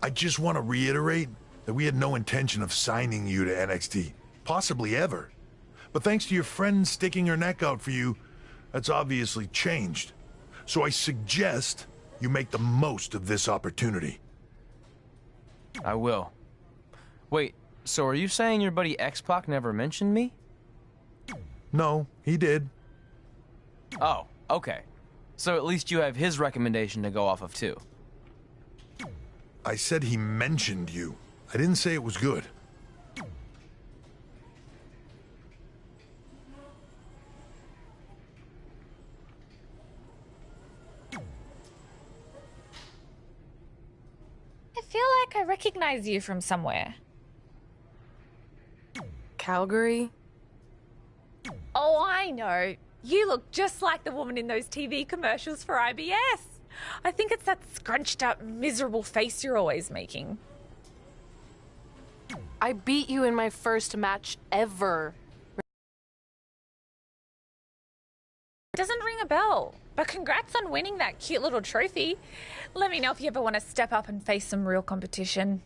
I just want to reiterate that we had no intention of signing you to NXT, possibly ever. But thanks to your friend sticking her neck out for you, that's obviously changed. So I suggest you make the most of this opportunity. I will. Wait, so are you saying your buddy X-Pac never mentioned me? No, he did. Oh, okay. So at least you have his recommendation to go off of too. I said he mentioned you. I didn't say it was good. I feel like I recognize you from somewhere. Calgary? Oh, I know. You look just like the woman in those TV commercials for IBS. I think it's that scrunched up, miserable face you're always making. I beat you in my first match ever. Doesn't ring a bell, but congrats on winning that cute little trophy. Let me know if you ever want to step up and face some real competition.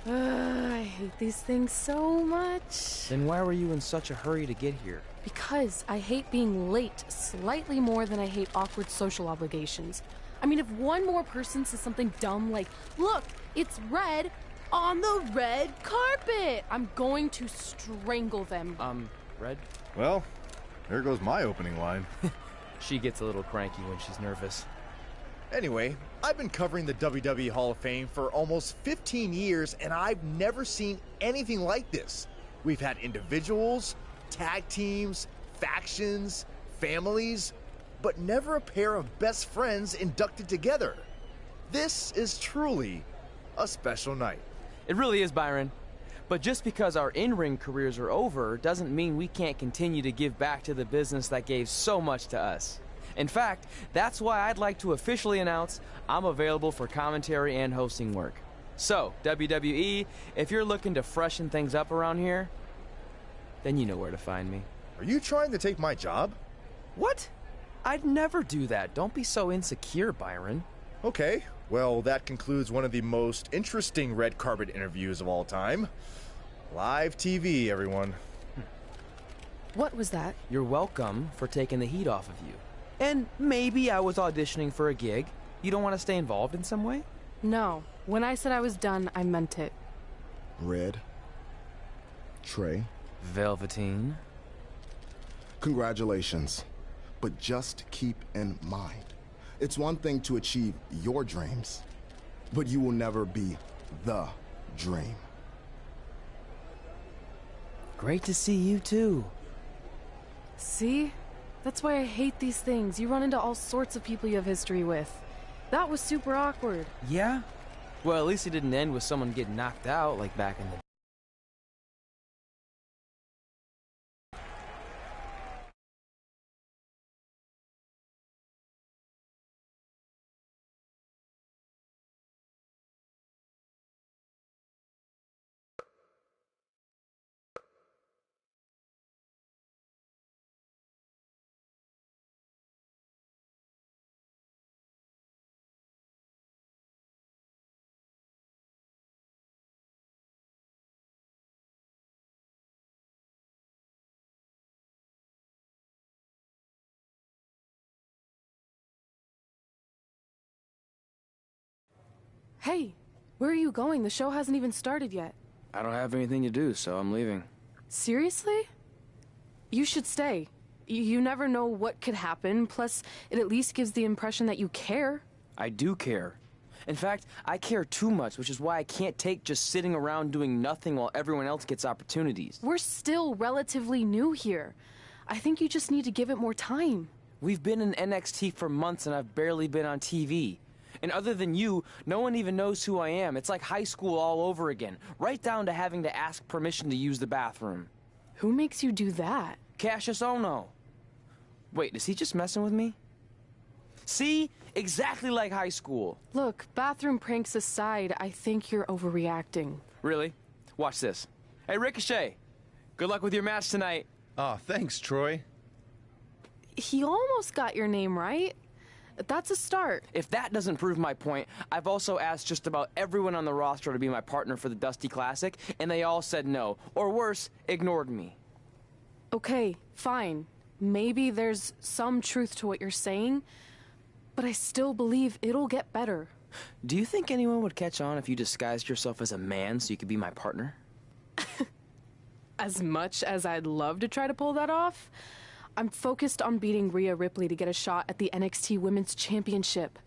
I hate these things so much. Then why were you in such a hurry to get here? Because I hate being late slightly more than I hate awkward social obligations. I mean, if one more person says something dumb like, "Look, it's red on the red carpet," I'm going to strangle them. Red? Well, there goes my opening line. She gets a little cranky when she's nervous. Anyway, I've been covering the WWE Hall of Fame for almost 15 years, and I've never seen anything like this. We've had individuals, tag teams, factions, families, but never a pair of best friends inducted together. This is truly a special night. It really is, Byron. But just because our in-ring careers are over doesn't mean we can't continue to give back to the business that gave so much to us. In fact, that's why I'd like to officially announce I'm available for commentary and hosting work. So, WWE, if you're looking to freshen things up around here, then you know where to find me. Are you trying to take my job? What? I'd never do that. Don't be so insecure, Byron. Okay, well, that concludes one of the most interesting red carpet interviews of all time. Live TV, everyone. What was that? You're welcome for taking the heat off of you. And maybe I was auditioning for a gig. You don't want to stay involved in some way? No, when I said I was done, I meant it. Red. Trey. Velveteen. Congratulations. But just keep in mind, it's one thing to achieve your dreams, but you will never be the dream. Great to see you too. See? That's why I hate these things. You run into all sorts of people you have history with. That was super awkward. Yeah? Well, at least it didn't end with someone getting knocked out like back in the... Hey, where are you going? The show hasn't even started yet. I don't have anything to do, so I'm leaving. Seriously? You should stay. You never know what could happen, plus it at least gives the impression that you care. I do care. In fact, I care too much, which is why I can't take just sitting around doing nothing while everyone else gets opportunities. We're still relatively new here. I think you just need to give it more time. We've been in NXT for months and I've barely been on TV. And other than you, no one even knows who I am. It's like high school all over again, right down to having to ask permission to use the bathroom. Who makes you do that? Cassius Ono. Wait, is he just messing with me? See? Exactly like high school. Look, bathroom pranks aside, I think you're overreacting. Really? Watch this. Hey, Ricochet. Good luck with your match tonight. Aw, thanks, Troy. He almost got your name right. That's a start. If that doesn't prove my point, I've also asked just about everyone on the roster to be my partner for the Dusty Classic, and they all said no. Or worse, ignored me. Okay, fine. Maybe there's some truth to what you're saying, but I still believe it'll get better. Do you think anyone would catch on if you disguised yourself as a man so you could be my partner? As much as I'd love to try to pull that off, I'm focused on beating Rhea Ripley to get a shot at the NXT Women's Championship.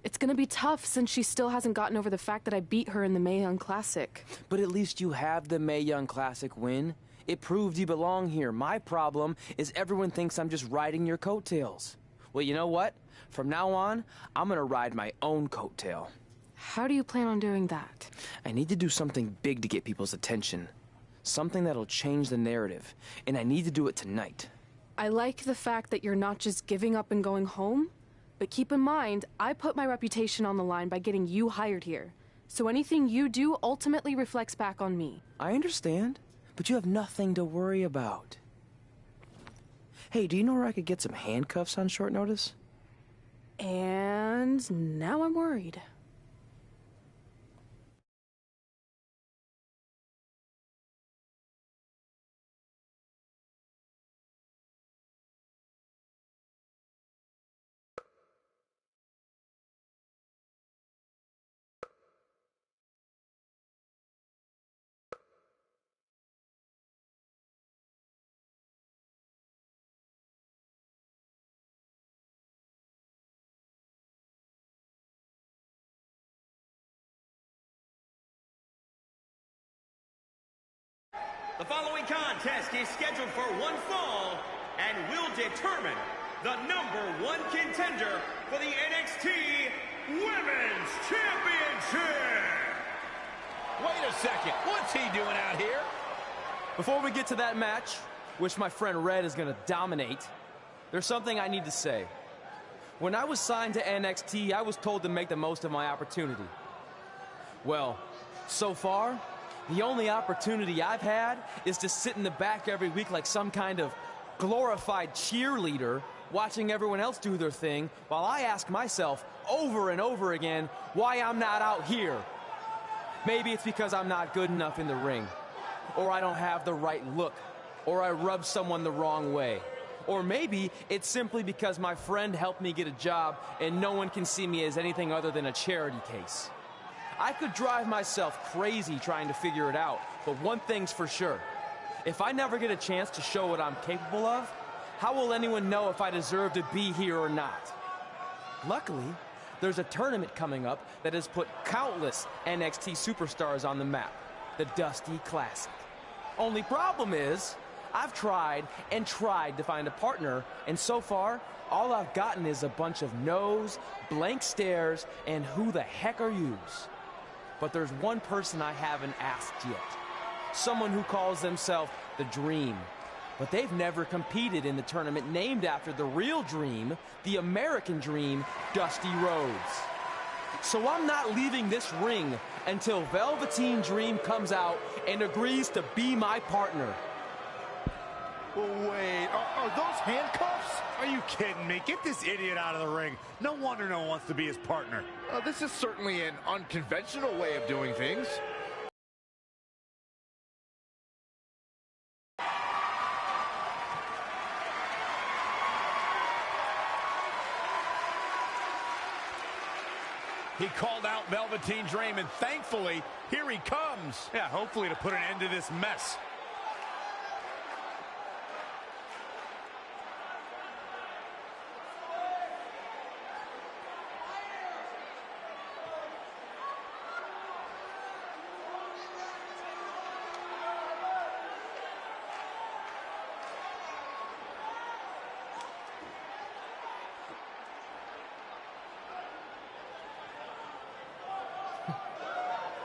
It's gonna be tough since she still hasn't gotten over the fact that I beat her in the Mae Young Classic. But at least you have the Mae Young Classic win. It proved you belong here. My problem is everyone thinks I'm just riding your coattails. Well, you know what? From now on, I'm gonna ride my own coattail. How do you plan on doing that? I need to do something big to get people's attention. Something that'll change the narrative. And I need to do it tonight. I like the fact that you're not just giving up and going home, but keep in mind, I put my reputation on the line by getting you hired here. So anything you do ultimately reflects back on me. I understand, but you have nothing to worry about. Hey, do you know where I could get some handcuffs on short notice? And now I'm worried. The following contest is scheduled for one fall and will determine the #1 contender for the NXT Women's Championship. Wait a second, what's he doing out here? Before we get to that match, which my friend Red is going to dominate, there's something I need to say. When I was signed to NXT, I was told to make the most of my opportunity. Well, so far, the only opportunity I've had is to sit in the back every week like some kind of glorified cheerleader, watching everyone else do their thing, while I ask myself over and over again why I'm not out here. Maybe it's because I'm not good enough in the ring, or I don't have the right look, or I rub someone the wrong way, Or maybe it's simply because my friend helped me get a job and no one can see me as anything other than a charity case. I could drive myself crazy trying to figure it out, but one thing's for sure. If I never get a chance to show what I'm capable of, how will anyone know if I deserve to be here or not? Luckily, there's a tournament coming up that has put countless NXT superstars on the map, the Dusty Classic. Only problem is, I've tried and tried to find a partner, and so far, all I've gotten is a bunch of no's, blank stares, and who the heck are yous? But there's one person I haven't asked yet. Someone who calls themselves the Dream. But they've never competed in the tournament named after the real Dream, the American Dream, Dusty Rhodes. So I'm not leaving this ring until Velveteen Dream comes out and agrees to be my partner. Wait, are those handcuffs? Are you kidding me? Get this idiot out of the ring. No wonder no one wants to be his partner. This is certainly an unconventional way of doing things. He called out Velveteen Dream, and thankfully, here he comes. Yeah, hopefully to put an end to this mess.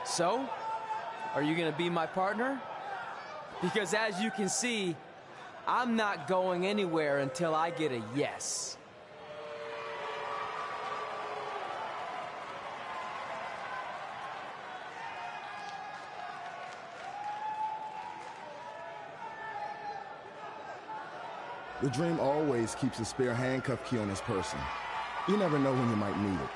So, are you gonna be my partner? Because as you can see, I'm not going anywhere until I get a yes. The Dream always keeps a spare handcuff key on his person. You never know when you might need it.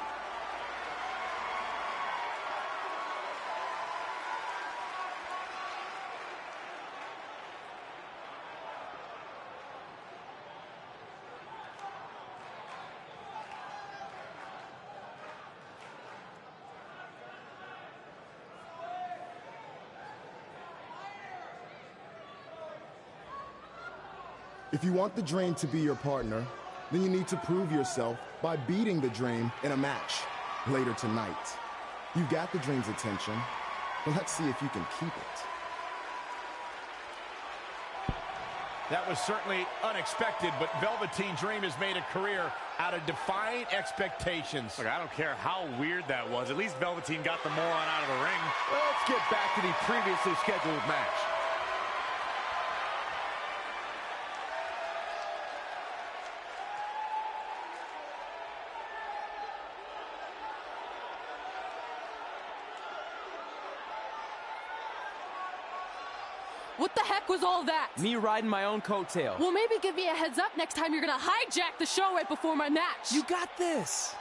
If you want the Dream to be your partner, then you need to prove yourself by beating the Dream in a match later tonight. You've got the Dream's attention, but let's see if you can keep it. That was certainly unexpected, but Velveteen Dream has made a career out of defying expectations. Look, I don't care how weird that was. At least Velveteen got the moron out of the ring. Let's get back to the previously scheduled match. What the heck was all that? Me riding my own coattail. Well, maybe give me a heads up next time you're gonna hijack the show right before my match. You got this.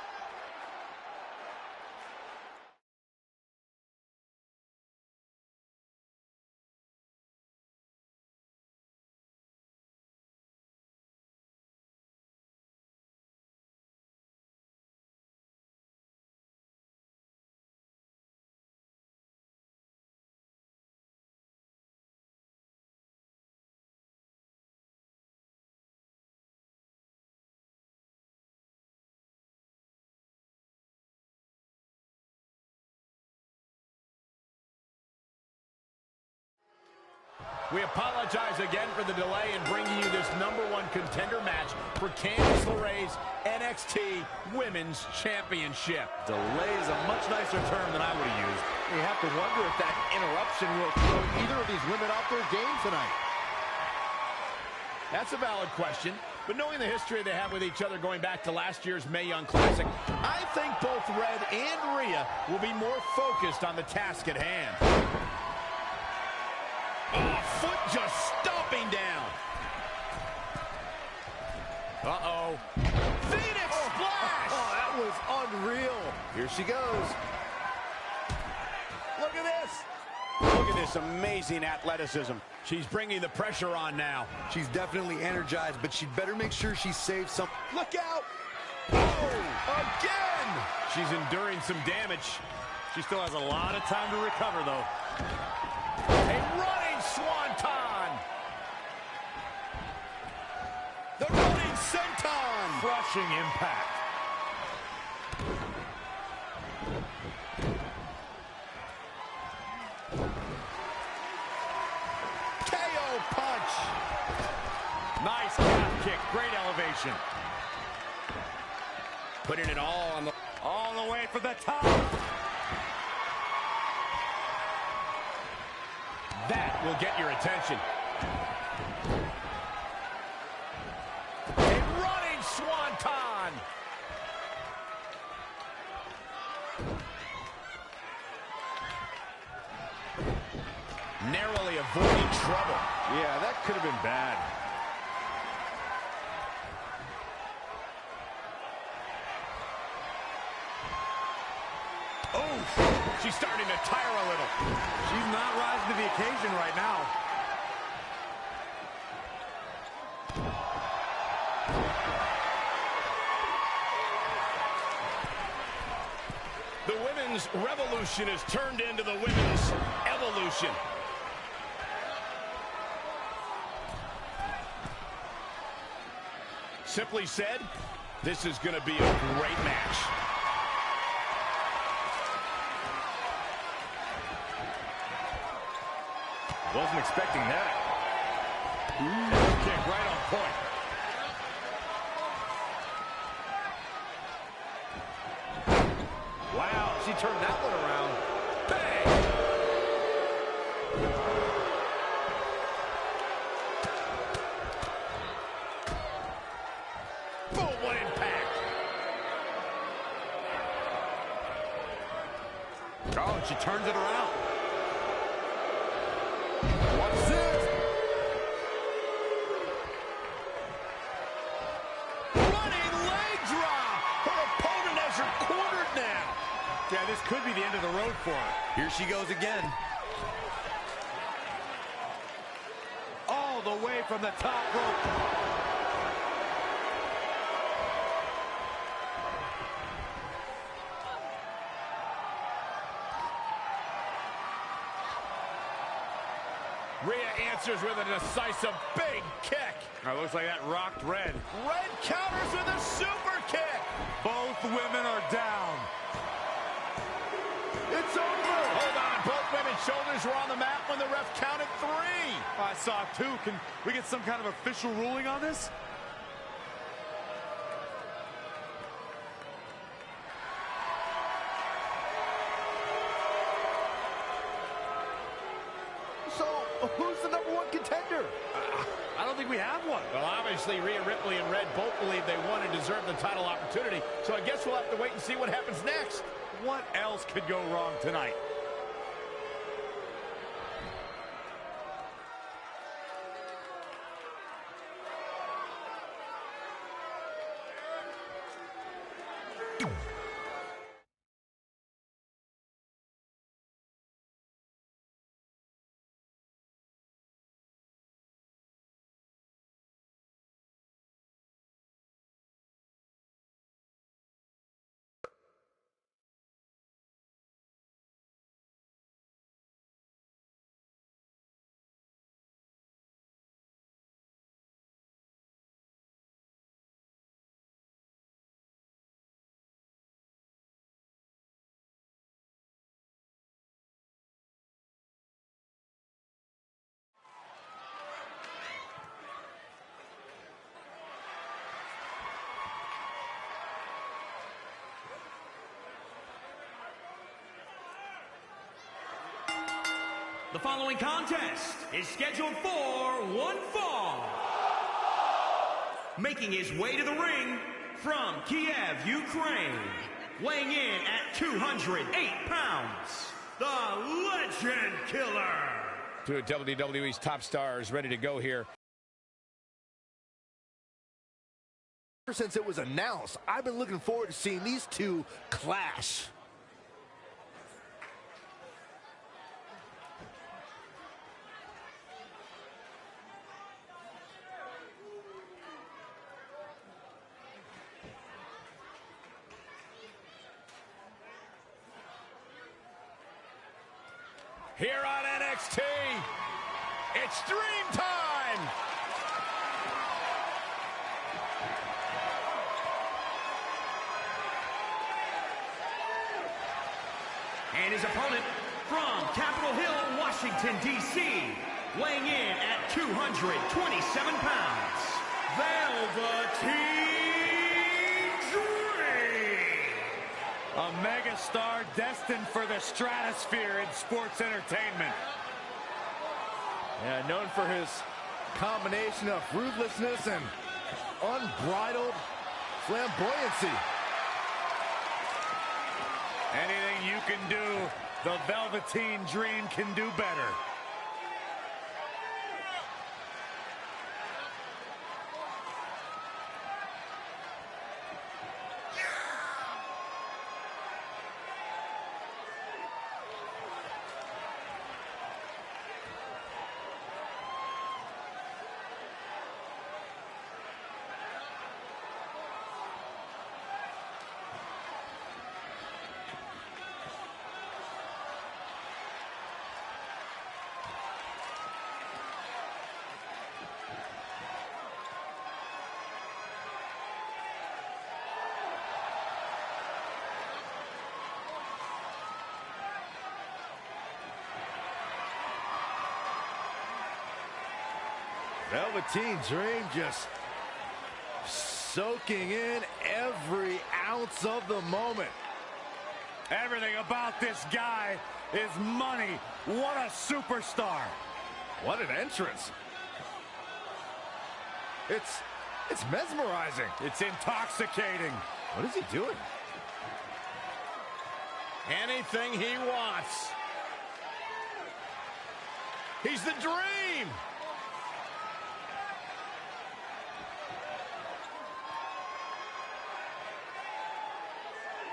We apologize again for the delay in bringing you this #1 contender match for Candice LeRae's NXT Women's Championship. Delay is a much nicer term than I would have used. You have to wonder if that interruption will throw either of these women off their game tonight. That's a valid question, but knowing the history they have with each other going back to last year's Mae Young Classic, I think both Red and Rhea will be more focused on the task at hand. Oh, foot just stomping down. Uh-oh. Phoenix splash! Oh, that was unreal. Here she goes. Look at this. Look at this amazing athleticism. She's bringing the pressure on now. She's definitely energized, but she'd better make sure she saves some. Look out! Oh, again! She's enduring some damage. She still has a lot of time to recover, though. A running swanton! The running senton! Crushing impact. KO punch! Nice calf kick, great elevation. Putting it all the way for the top. That will get your attention. A running swanton. Narrowly avoiding trouble. Yeah, that could have been bad. Oh, she's starting to tire a little. She's not rising to the occasion right now. The women's revolution has turned into the women's evolution. Simply said, this is going to be a great match. Wasn't expecting that. Kick right on point. Wow, she turned that one around. Bang! Boom, what impact! Oh, and she turns it around. What's this? Running leg drop! Her opponent has her cornered now. Yeah, this could be the end of the road for her. Here she goes again. All the way from the top rope. Rhea answers with a decisive big kick. Looks like that rocked Red. Red counters with a super kick. Both women are down. It's over. Hold on, both women's shoulders were on the mat when the ref counted 3. I saw 2. Can we get some kind of official ruling on this? So, who's the #1 contender? I don't think we have one. Well, obviously, Rhea Ripley and Red both believe they won and deserve the title opportunity, so I guess we'll have to wait and see what happens next. What else could go wrong tonight? The following contest is scheduled for one fall. Making his way to the ring from Kiev, Ukraine, weighing in at 208 pounds, the Legend Killer. Two of WWE's top stars ready to go here. Ever since it was announced, I've been looking forward to seeing these two clash. here on NXT. It's Dream Time! And his opponent from Capitol Hill, Washington, D.C., weighing in at 227 pounds, Velveteen Dream! A megastar destined for the stratosphere in sports entertainment. Yeah, known for his combination of ruthlessness and unbridled flamboyancy. Anything you can do, the Velveteen Dream can do better. Velveteen Dream just soaking in every ounce of the moment. Everything about this guy is money. What a superstar. What an entrance. It's mesmerizing. It's intoxicating. What is he doing? Anything he wants. He's the Dream.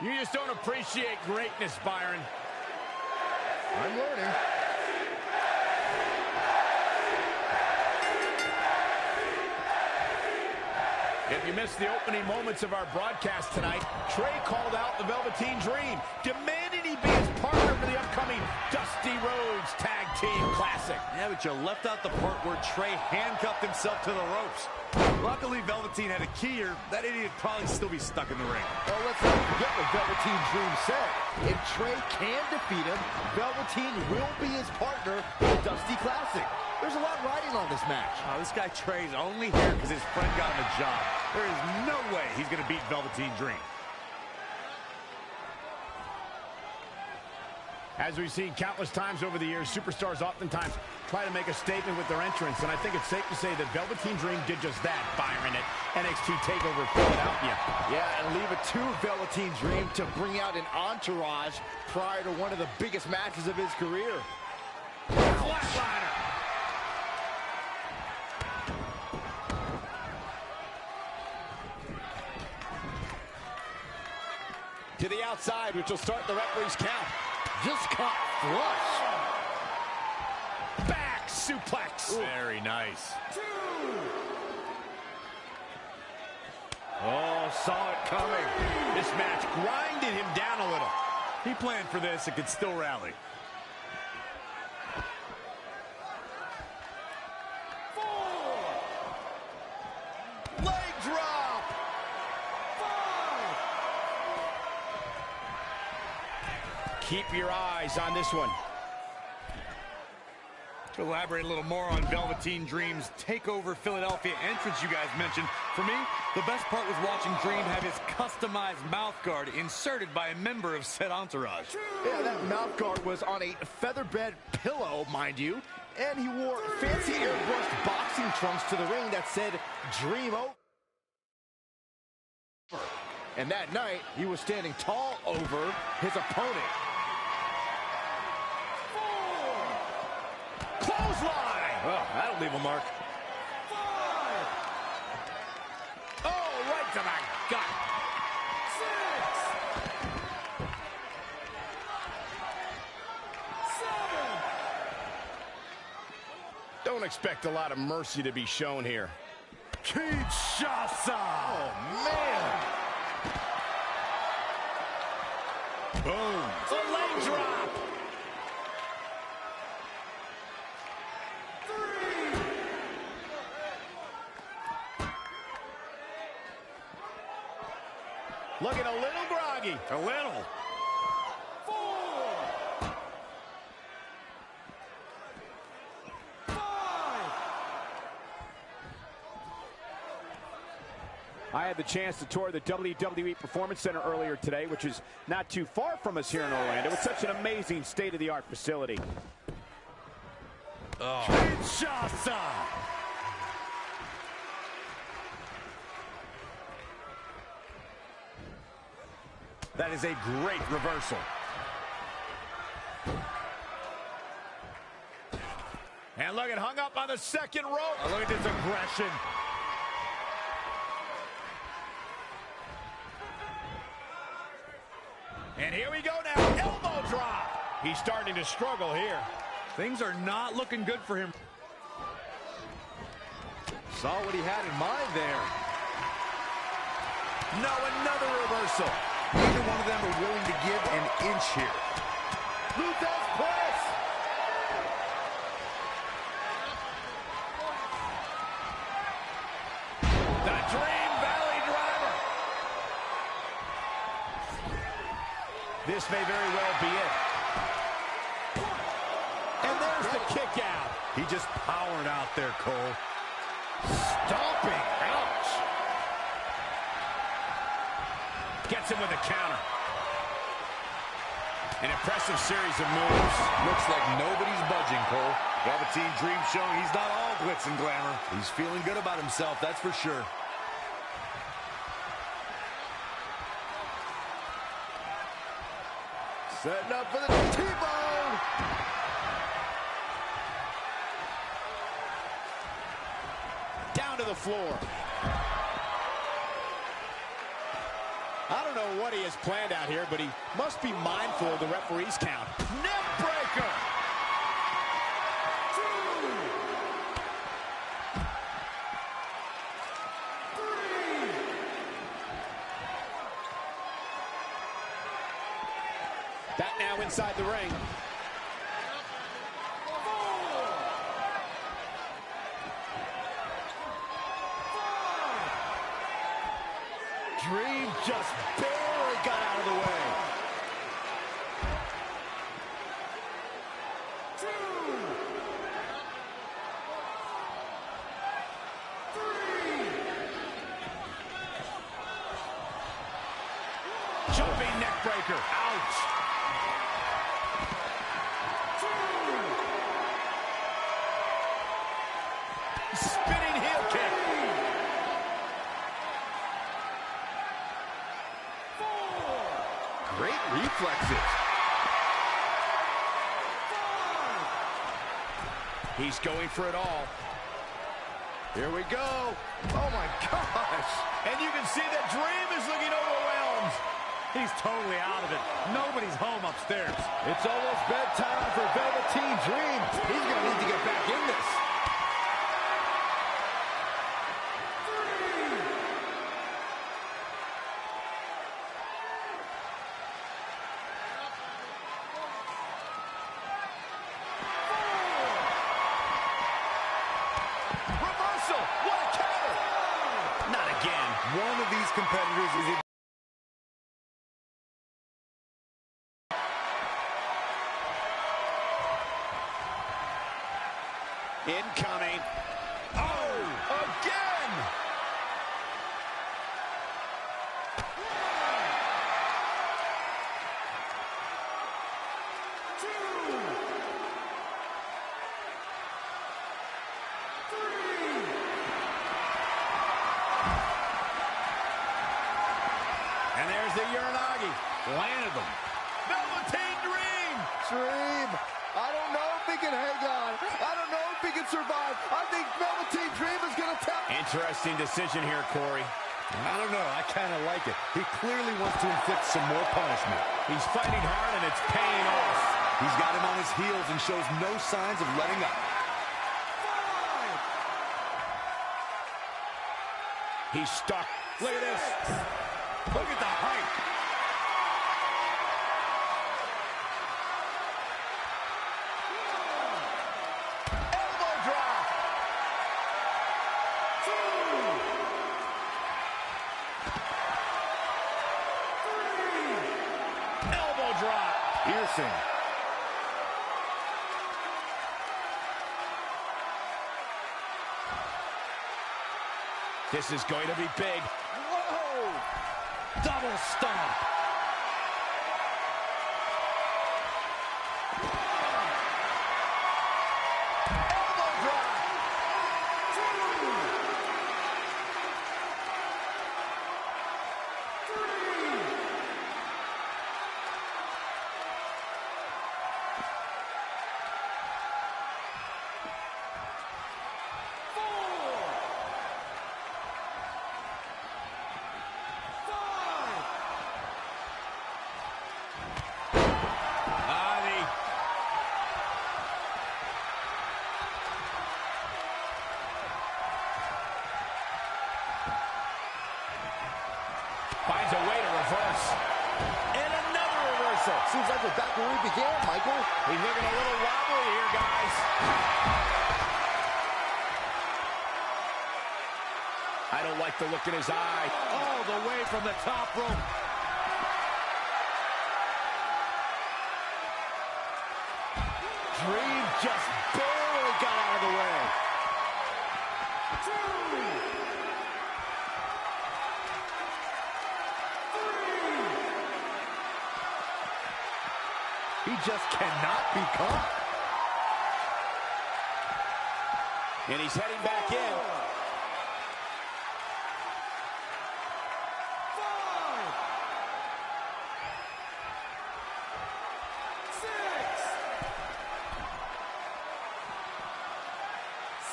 You just don't appreciate greatness, Byron. I'm learning. If you missed the opening moments of our broadcast tonight, Trey called out the Velveteen Dream, demanding he be his partner for the upcoming Dusty Rhodes Tag Team Classic. Yeah, but you left out the part where Trey handcuffed himself to the ropes. Luckily, Velveteen had a key here. That idiot would probably still be stuck in the ring. Well, let's not forget what Velveteen Dream said. If Trey can defeat him, Velveteen will be his partner in the Dusty Classic. There's a lot riding on this match. Oh, this guy Trey's only here because his friend got him a job. There is no way he's going to beat Velveteen Dream. As we've seen countless times over the years, superstars oftentimes try to make a statement with their entrance, and I think it's safe to say that Velveteen Dream did just that, Byron, at NXT TakeOver Philadelphia. Yeah, and leave it to Velveteen Dream to bring out an entourage prior to one of the biggest matches of his career. Flatliner! To the outside, which will start the referee's count. Just caught flush. Back suplex. Ooh. Very nice. Oh, saw it coming. This match grinded him down a little. He planned for this and could still rally. 4. Leg drop. 5. Keep your eyes on this one. To elaborate a little more on Velveteen Dream's TakeOver Philadelphia entrance you guys mentioned, for me, the best part was watching Dream have his customized mouth guard inserted by a member of said entourage. Yeah, that mouth guard was on a featherbed pillow, mind you, and he wore fancy airbrushed boxing trunks to the ring that said Dream Over. And that night, he was standing tall over his opponent. Clothesline! Well, that'll leave a mark. 5. Oh, right to the gut. 6. 7. Don't expect a lot of mercy to be shown here. Kinshasa! Oh, man! Boom. A leg drop! Looking a little groggy. A little. 4, 5. I had the chance to tour the WWE Performance Center earlier today, which is not too far from us here in Orlando. It's such an amazing state-of-the-art facility. Oh. Kinshasa! That is a great reversal. And look, it hung up on the second rope. Oh, look at this aggression. And here we go now. Elbow drop. He's starting to struggle here. Things are not looking good for him. Saw what he had in mind there. No, another reversal. Neither one of them are willing to give an inch here. Luther's press. The Dream Valley Driver. This may very well be it. And there's the kick out. He just powered out there, Cole. Stomping. Ouch. Gets him with a counter. An impressive series of moves. Looks like nobody's budging, Cole. Velveteen Dream showing he's not all glitz and glamour. He's feeling good about himself, that's for sure. Setting up for the T-bone. Down to the floor. I don't know what he has planned out here, but he must be mindful of the referee's count. Neck breaker. 2, 3. That now inside the ring. 4. Dream just barely got out of the way. 2, 3. Jumping neck breaker. Ouch. 2. Spinning heel kick. 4. Great reflexes. 5. He's going for it all. Here we go. Oh, my gosh. And you can see that Dream is looking overwhelmed. He's totally out of it. Nobody's home upstairs. It's almost bedtime for Velveteen Dream. He's going to need to get back in this. 3. Reversal. What a counter. Not again. One of these competitors is Incoming. Oh, again. 1, 2, 3. And there's the Uranagi. landed them. Velveteen Dream. Dream. I don't know if he can hang on. I don't know if he can survive. I think Velveteen Dream is going to tap. Interesting decision here, Corey. I don't know. I kind of like it. He clearly wants to inflict some more punishment. He's fighting hard, and it's paying off. He's got him on his heels and shows no signs of letting up. 5. He's stuck. Look at this. Look at the height. Elbow drop. 2. Piercing. This is going to be big. Whoa! Double stomp. Finds a way to reverse. And another reversal. Seems like we're back where we began, Michael. He's looking a little wobbly here, guys. I don't like the look in his eye. All the way from the top rope. Dream just barely got out of the way. He just cannot be caught. And he's heading back in. 5, 6,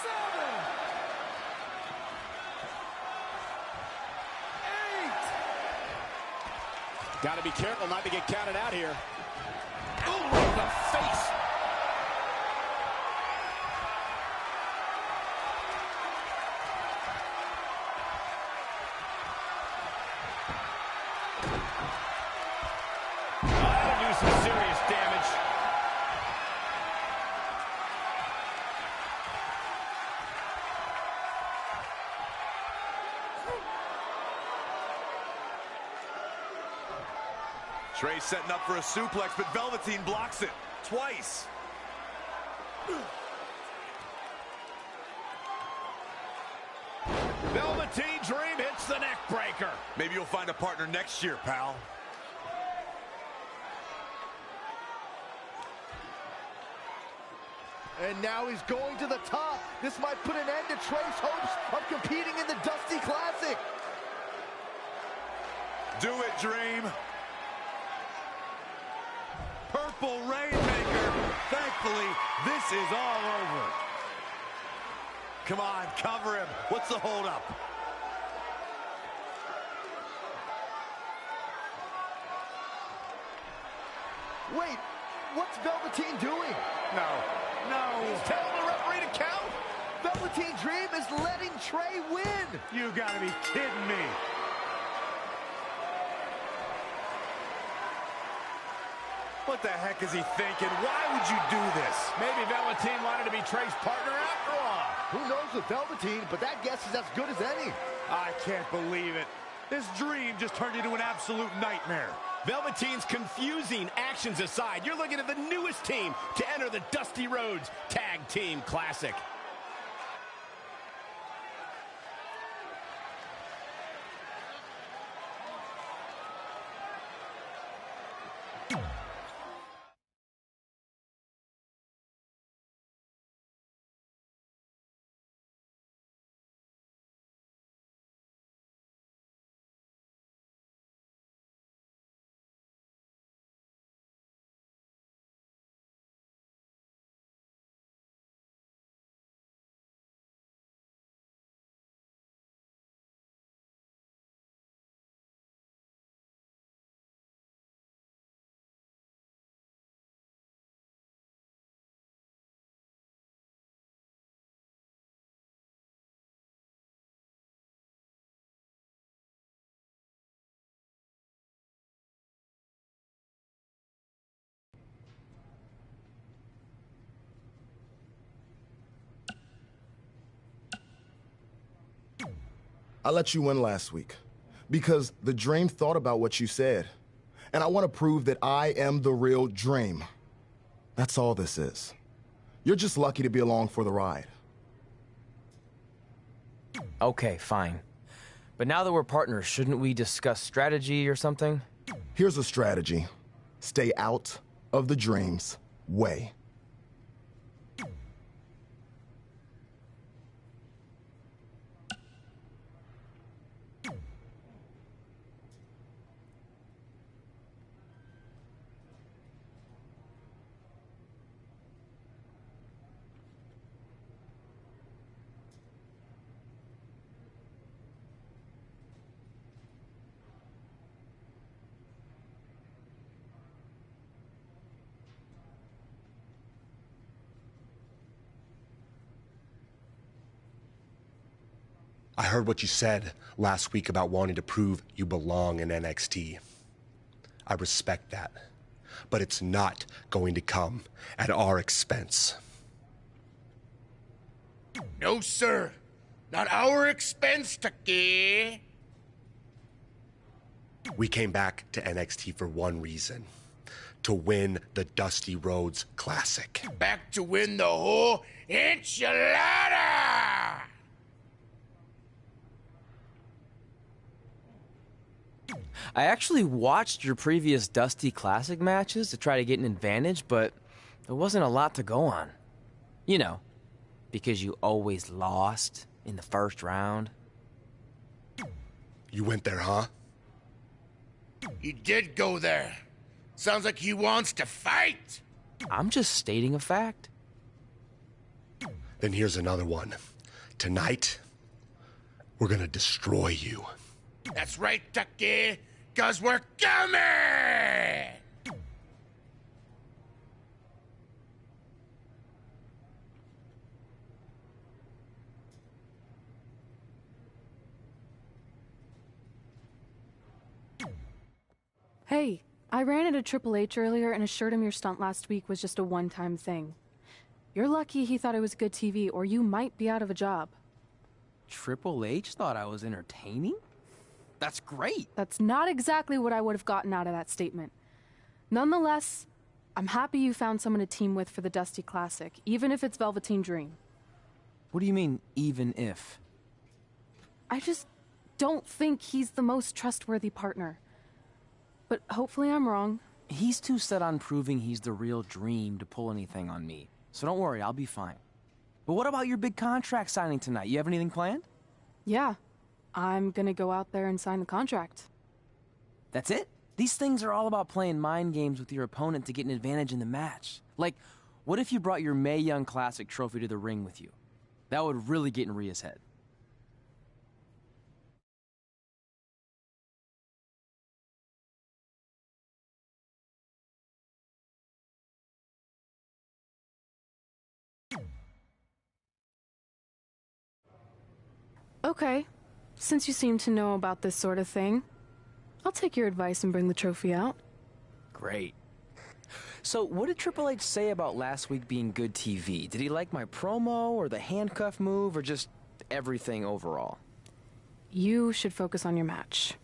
7, 8. Got to be careful not to get counted out here. Ooh, right in the face. That'll do some serious damage. Trey's setting up for a suplex, but Velveteen blocks it twice. Velveteen Dream hits the neck breaker. Maybe you'll find a partner next year, pal. And now he's going to the top. This might put an end to Trey's hopes of competing in the Dusty Classic. Do it, Dream. Purple Rainmaker. Thankfully, this is all over. Come on, cover him. What's the holdup? Wait, what's Velveteen doing? No. He's telling the referee to count. Velveteen Dream is letting Trey win. You gotta be kidding me. What the heck is he thinking? Why would you do this? Maybe Velveteen wanted to be Trey's partner after all. Who knows with Velveteen, but that guess is as good as any. I can't believe it. This dream just turned into an absolute nightmare. Velveteen's confusing actions aside, you're looking at the newest team to enter the Dusty Rhodes Tag Team Classic. I let you win last week because the Dream thought about what you said. And I want to prove that I am the real Dream. That's all this is. You're just lucky to be along for the ride. Okay, fine. But now that we're partners, shouldn't we discuss strategy or something? Here's a strategy. Stay out of the Dream's way. I heard what you said last week about wanting to prove you belong in NXT. I respect that, but it's not going to come at our expense. No, sir. Not our expense, Taki. We came back to NXT for one reason: to win the Dusty Rhodes Classic. Back to win the whole enchilada! I actually watched your previous Dusty Classic matches to try to get an advantage, but there wasn't a lot to go on. You know, because you always lost in the first round. You went there, huh? He did go there. Sounds like he wants to fight. I'm just stating a fact. Then here's another one. Tonight, we're gonna destroy you. That's right, Taki, 'cause we're coming! Hey, I ran into Triple H earlier and assured him your stunt last week was just a one-time thing. You're lucky he thought it was good TV, or you might be out of a job. Triple H thought I was entertaining? That's great. That's not exactly what I would have gotten out of that statement. Nonetheless, I'm happy you found someone to team with for the Dusty Classic, even if it's Velveteen Dream. What do you mean, even if? I just don't think he's the most trustworthy partner. But hopefully I'm wrong. He's too set on proving he's the real Dream to pull anything on me. So don't worry, I'll be fine. But what about your big contract signing tonight? You have anything planned? Yeah, I'm gonna go out there and sign the contract. That's it? These things are all about playing mind games with your opponent to get an advantage in the match. Like, what if you brought your Mae Young Classic trophy to the ring with you? That would really get in Rhea's head. Okay, since you seem to know about this sort of thing, I'll take your advice and bring the trophy out. Great. So, what did Triple H say about last week being good TV? Did he like my promo, or the handcuff move, or just everything overall? You should focus on your match.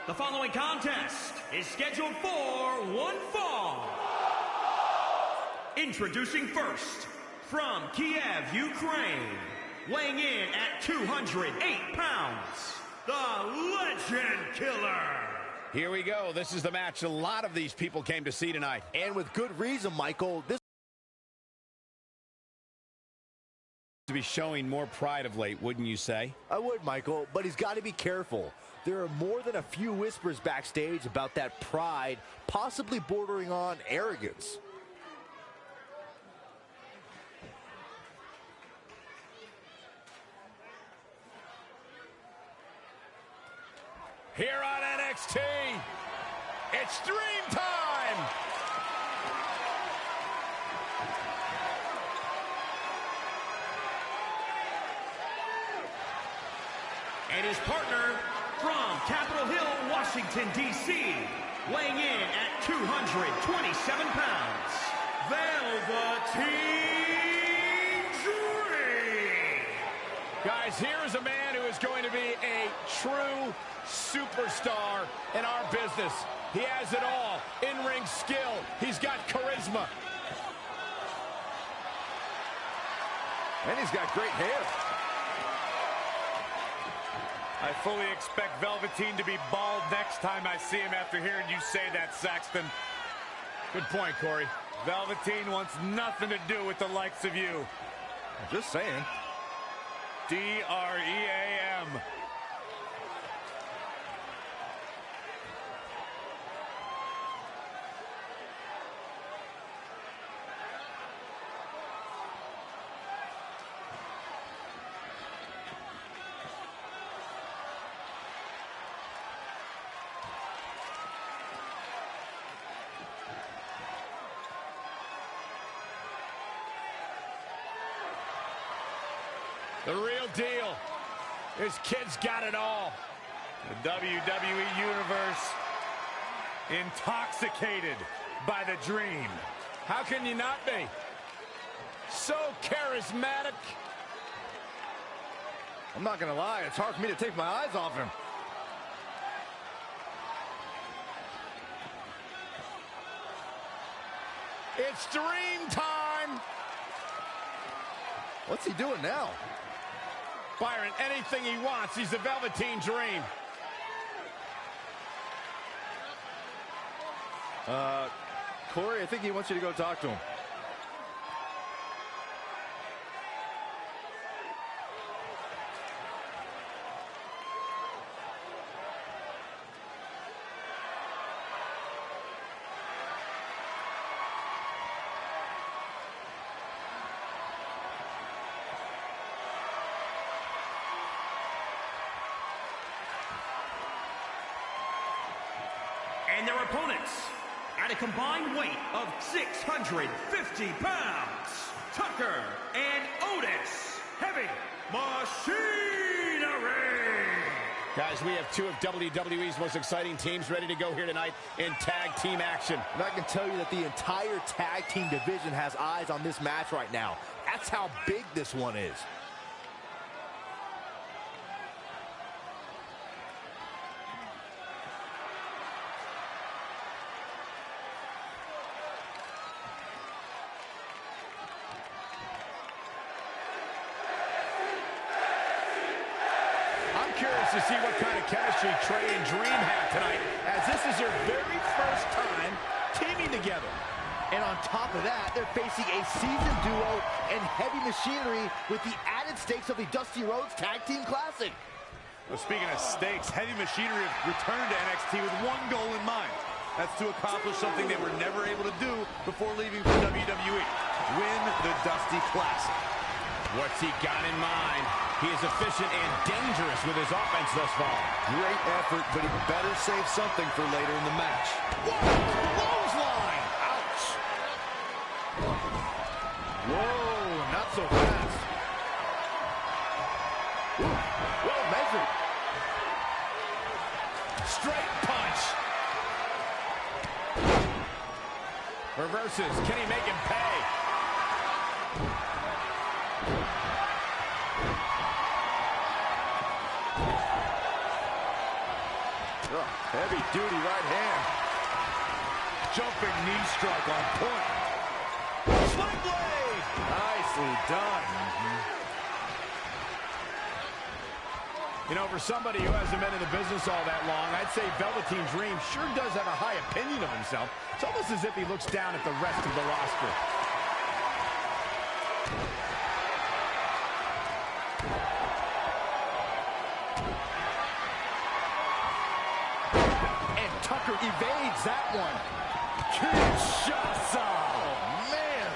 The following contest is scheduled for one fall. Introducing first, from Kiev, Ukraine, weighing in at 208 pounds, the Legend Killer. Here we go. This is the match a lot of these people came to see tonight. And with good reason, Michael. This to be showing more pride of late, wouldn't you say? I would, Michael, but he's got to be careful. There are more than a few whispers backstage about that pride, possibly bordering on arrogance. Here on NXT, it's Dream Time! And his partner from Capitol Hill, Washington, D.C., weighing in at 227 pounds, Velveteen Dream. Guys, here is a man who is going to be a true superstar in our business. He has it all. In-ring skill. He's got charisma. And he's got great hair. I fully expect Velveteen to be bald next time I see him after hearing you say that, Saxton. Good point, Corey. Velveteen wants nothing to do with the likes of you. Just saying. D-R-E-A-M. The real deal. This kid's got it all. The WWE Universe intoxicated by the Dream. How can you not be? So charismatic. I'm not going to lie, it's hard for me to take my eyes off him. It's Dream Time. What's he doing now? Byron, anything he wants. He's the Velveteen Dream. Corey, I think he wants you to go talk to him. And their opponents, at a combined weight of 650 pounds, Tucker and Otis, Heavy Machinery. Guys, we have two of WWE's most exciting teams ready to go here tonight in tag team action. And I can tell you that the entire tag team division has eyes on this match right now. That's how big this one is. Curious to see what kind of chemistry Trey and Dream have tonight, as this is their very first time teaming together. And on top of that, they're facing a seasoned duo and Heavy Machinery with the added stakes of the Dusty Rhodes Tag Team Classic. Well, speaking of stakes, Heavy Machinery have returned to NXT with one goal in mind. That's to accomplish something they were never able to do before leaving for WWE. Win the Dusty Classic. What's he got in mind? He is efficient and dangerous with his offense thus far. Great effort, but he better save something for later in the match. Whoa! Clothesline! Ouch! Whoa, not so fast. Ooh, well measured. Straight punch. Reverses. Can he make him pay? Heavy heavy-duty right hand. Jumping knee strike on point. Sling blade! Nicely done. You know, for somebody who hasn't been in the business all that long, I'd say Velveteen Dream sure does have a high opinion of himself. It's almost as if he looks down at the rest of the roster. And Tucker evades that one. Kinshasa! Oh, man!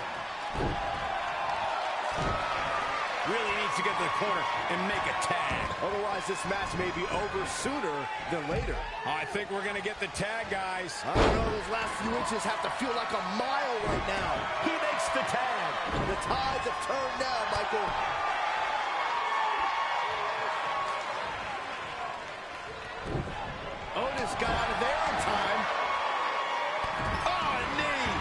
Really needs to get to the corner and make a tag. Otherwise, this match may be over sooner than later. I think we're going to get the tag, guys. I don't know, those last few inches have to feel like a mile right now. He makes the tag. The tides have turned now, Michael. Otis got out of there in time. Oh, a knee.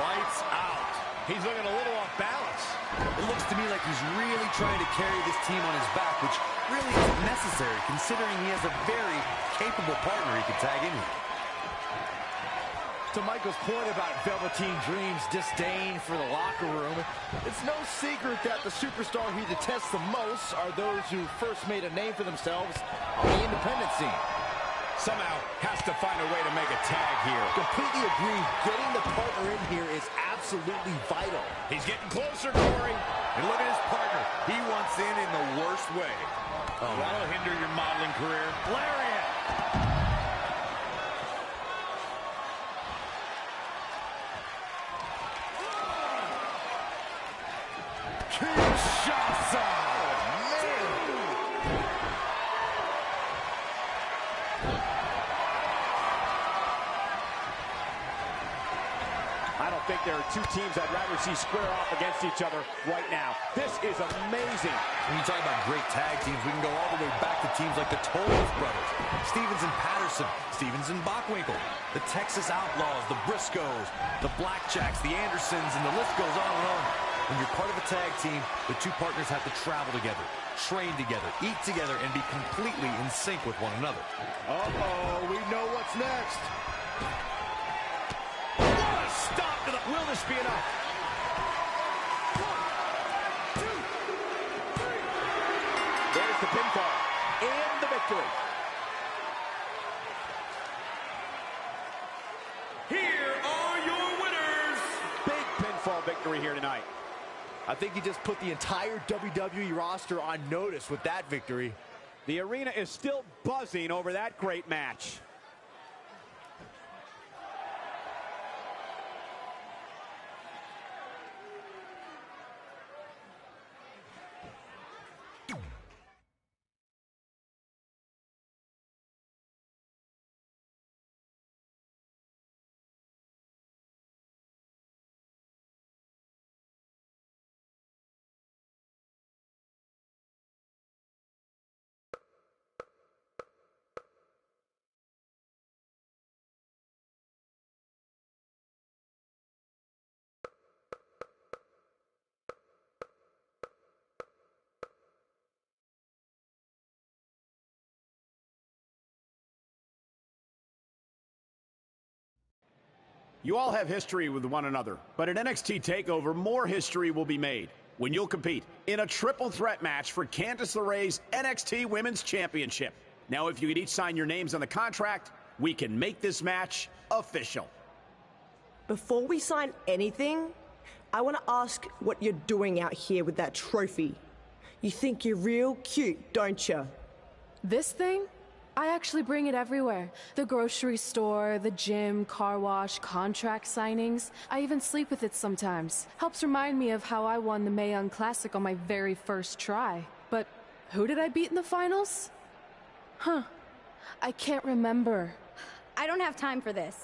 Lights out. He's looking a little off balance. It looks to me like he's really trying to carry this team on his back, which really isn't necessary, considering he has a very capable partner he can tag in with. To Michael's point about Velveteen Dream's disdain for the locker room, it's no secret that the superstar he detests the most are those who first made a name for themselves on the independent scene. Somehow has to find a way to make a tag here. Completely agree. Getting the partner in here is absolutely vital. He's getting closer, Corey. And look at his partner. He wants in the worst way. Oh, that'll hinder your modeling career. Lariat! Kinshasa! I don't think there are two teams I'd rather see square off against each other right now. This is amazing. When you talk about great tag teams, we can go all the way back to teams like the Toles brothers, Stevens and Patterson, Stevens and Bockwinkel, the Texas Outlaws, the Briscoes, the Blackjacks, the Andersons, and the list goes on and on. When you're part of a tag team, the two partners have to travel together, train together, eat together, and be completely in sync with one another. Uh-oh, we know what's next. Stop to the... Will this be enough? 1, 2, 3. There's the pinfall and the victory. Here are your winners. Big pinfall victory here tonight. I think he just put the entire WWE roster on notice with that victory. The arena is still buzzing over that great match. You all have history with one another, but at NXT TakeOver, more history will be made when you'll compete in a triple threat match for Candice LeRae's NXT Women's Championship. Now, if you could each sign your names on the contract, we can make this match official. Before we sign anything, I want to ask what you're doing out here with that trophy. You think you're real cute, don't you? This thing? I actually bring it everywhere. The grocery store, the gym, car wash, contract signings. I even sleep with it sometimes. Helps remind me of how I won the Mae Young Classic on my very first try. But who did I beat in the finals? Huh. I can't remember. I don't have time for this.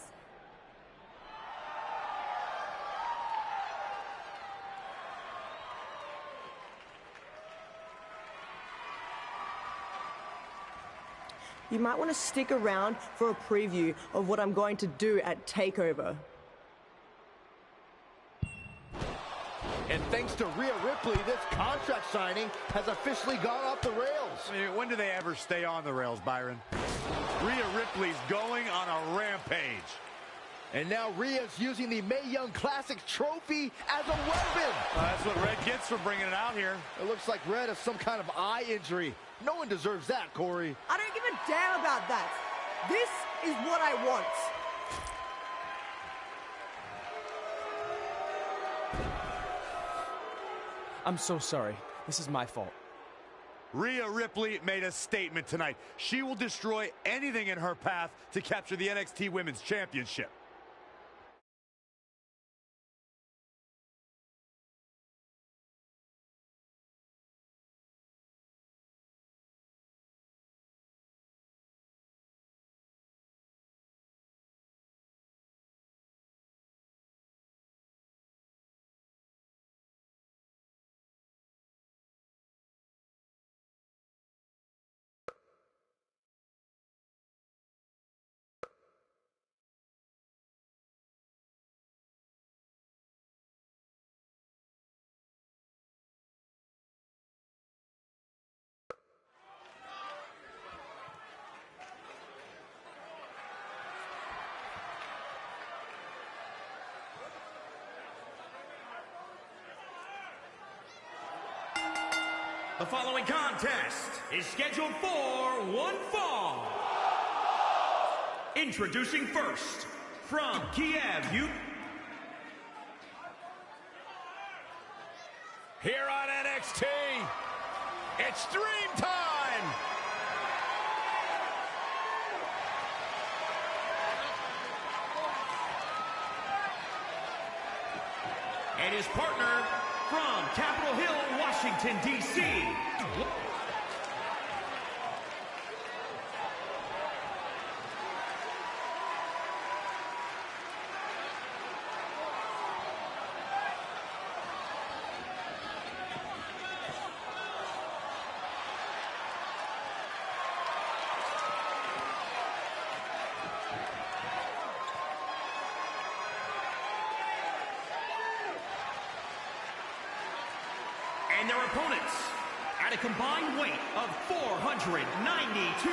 You might want to stick around for a preview of what I'm going to do at TakeOver. And thanks to Rhea Ripley, this contract signing has officially gone off the rails. I mean, when do they ever stay on the rails, Byron? Rhea Ripley's going on a rampage. And now Rhea's using the Mae Young Classic trophy as a weapon. That's what Red gets for bringing it out here. It looks like Red has some kind of eye injury. No one deserves that, Corey. I don't give a damn about that. This is what I want. I'm so sorry. This is my fault. Rhea Ripley made a statement tonight. She will destroy anything in her path to capture the NXT Women's Championship. The following contest is scheduled for one fall. Introducing first, from Kiev, Here on NXT, it's Dream Time! and his partner from Capitol Hill, Washington, D.C. And their opponents, at a combined weight of 492,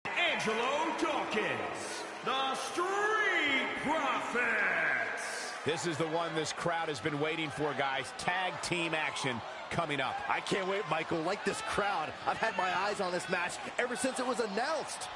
Angelo Dawkins, the Street Profits. This is the one this crowd has been waiting for, guys. Tag team action coming up. I can't wait, Michael. Like this crowd, I've had my eyes on this match ever since it was announced.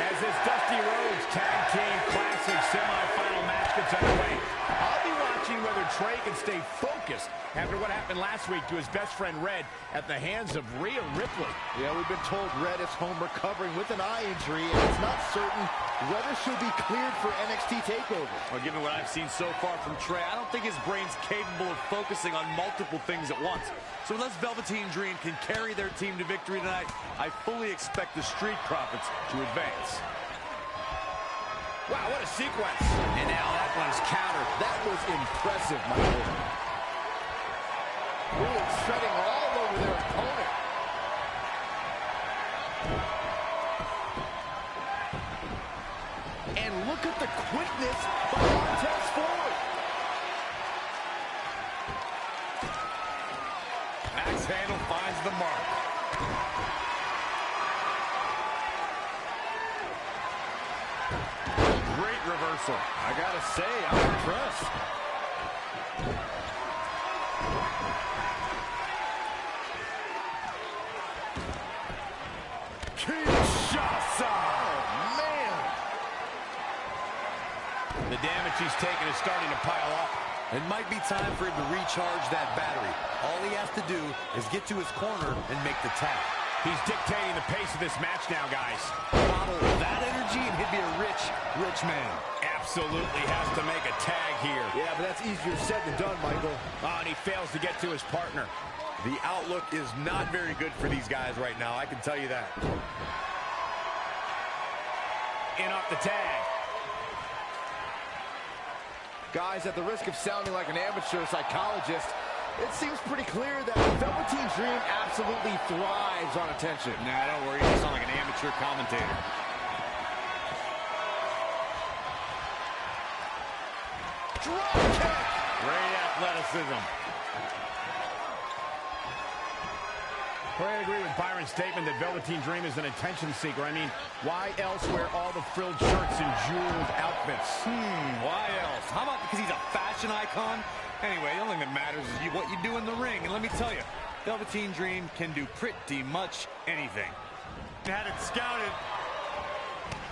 As this Dusty Rhodes Tag Team Classic semifinal match gets underway, I'll be watching whether Trey can stay focused after what happened last week to his best friend Red at the hands of Rhea Ripley. Yeah, we've been told Red is home recovering with an eye injury, and it's not certain whether she'll be cleared for NXT TakeOver. Well, given what I've seen so far from Trey, I don't think his brain's capable of focusing on multiple things at once. So unless Velveteen Dream can carry their team to victory tonight, I fully expect the Street Profits to advance. Wow, what a sequence. And now that one's countered. That was impressive, Michael. Really treading all over their opponent. And look at the quickness by Montez Ford. Axe handle finds the mark. Great reversal. I gotta say, I'm impressed. Key shot. The damage he's taken is starting to pile up. It might be time for him to recharge that battery. All he has to do is get to his corner and make the tag. He's dictating the pace of this match now, guys. Bottle that energy and he'd be a rich, rich man. Absolutely has to make a tag here. Yeah, but that's easier said than done, Michael. Oh, and he fails to get to his partner. The outlook is not very good for these guys right now, I can tell you that. In off the tag. Guys, at the risk of sounding like an amateur psychologist, it seems pretty clear that Velveteen Dream absolutely thrives on attention. Nah, don't worry, you sound like an amateur commentator. Drop kick! Great athleticism. Well, I agree with Byron's statement that Velveteen Dream is an attention seeker. I mean, why else wear all the frilled shirts and jeweled outfits? Why else? How about because he's a fashion icon? Anyway, the only thing that matters is what you do in the ring. And let me tell you, Velveteen Dream can do pretty much anything. Had it scouted.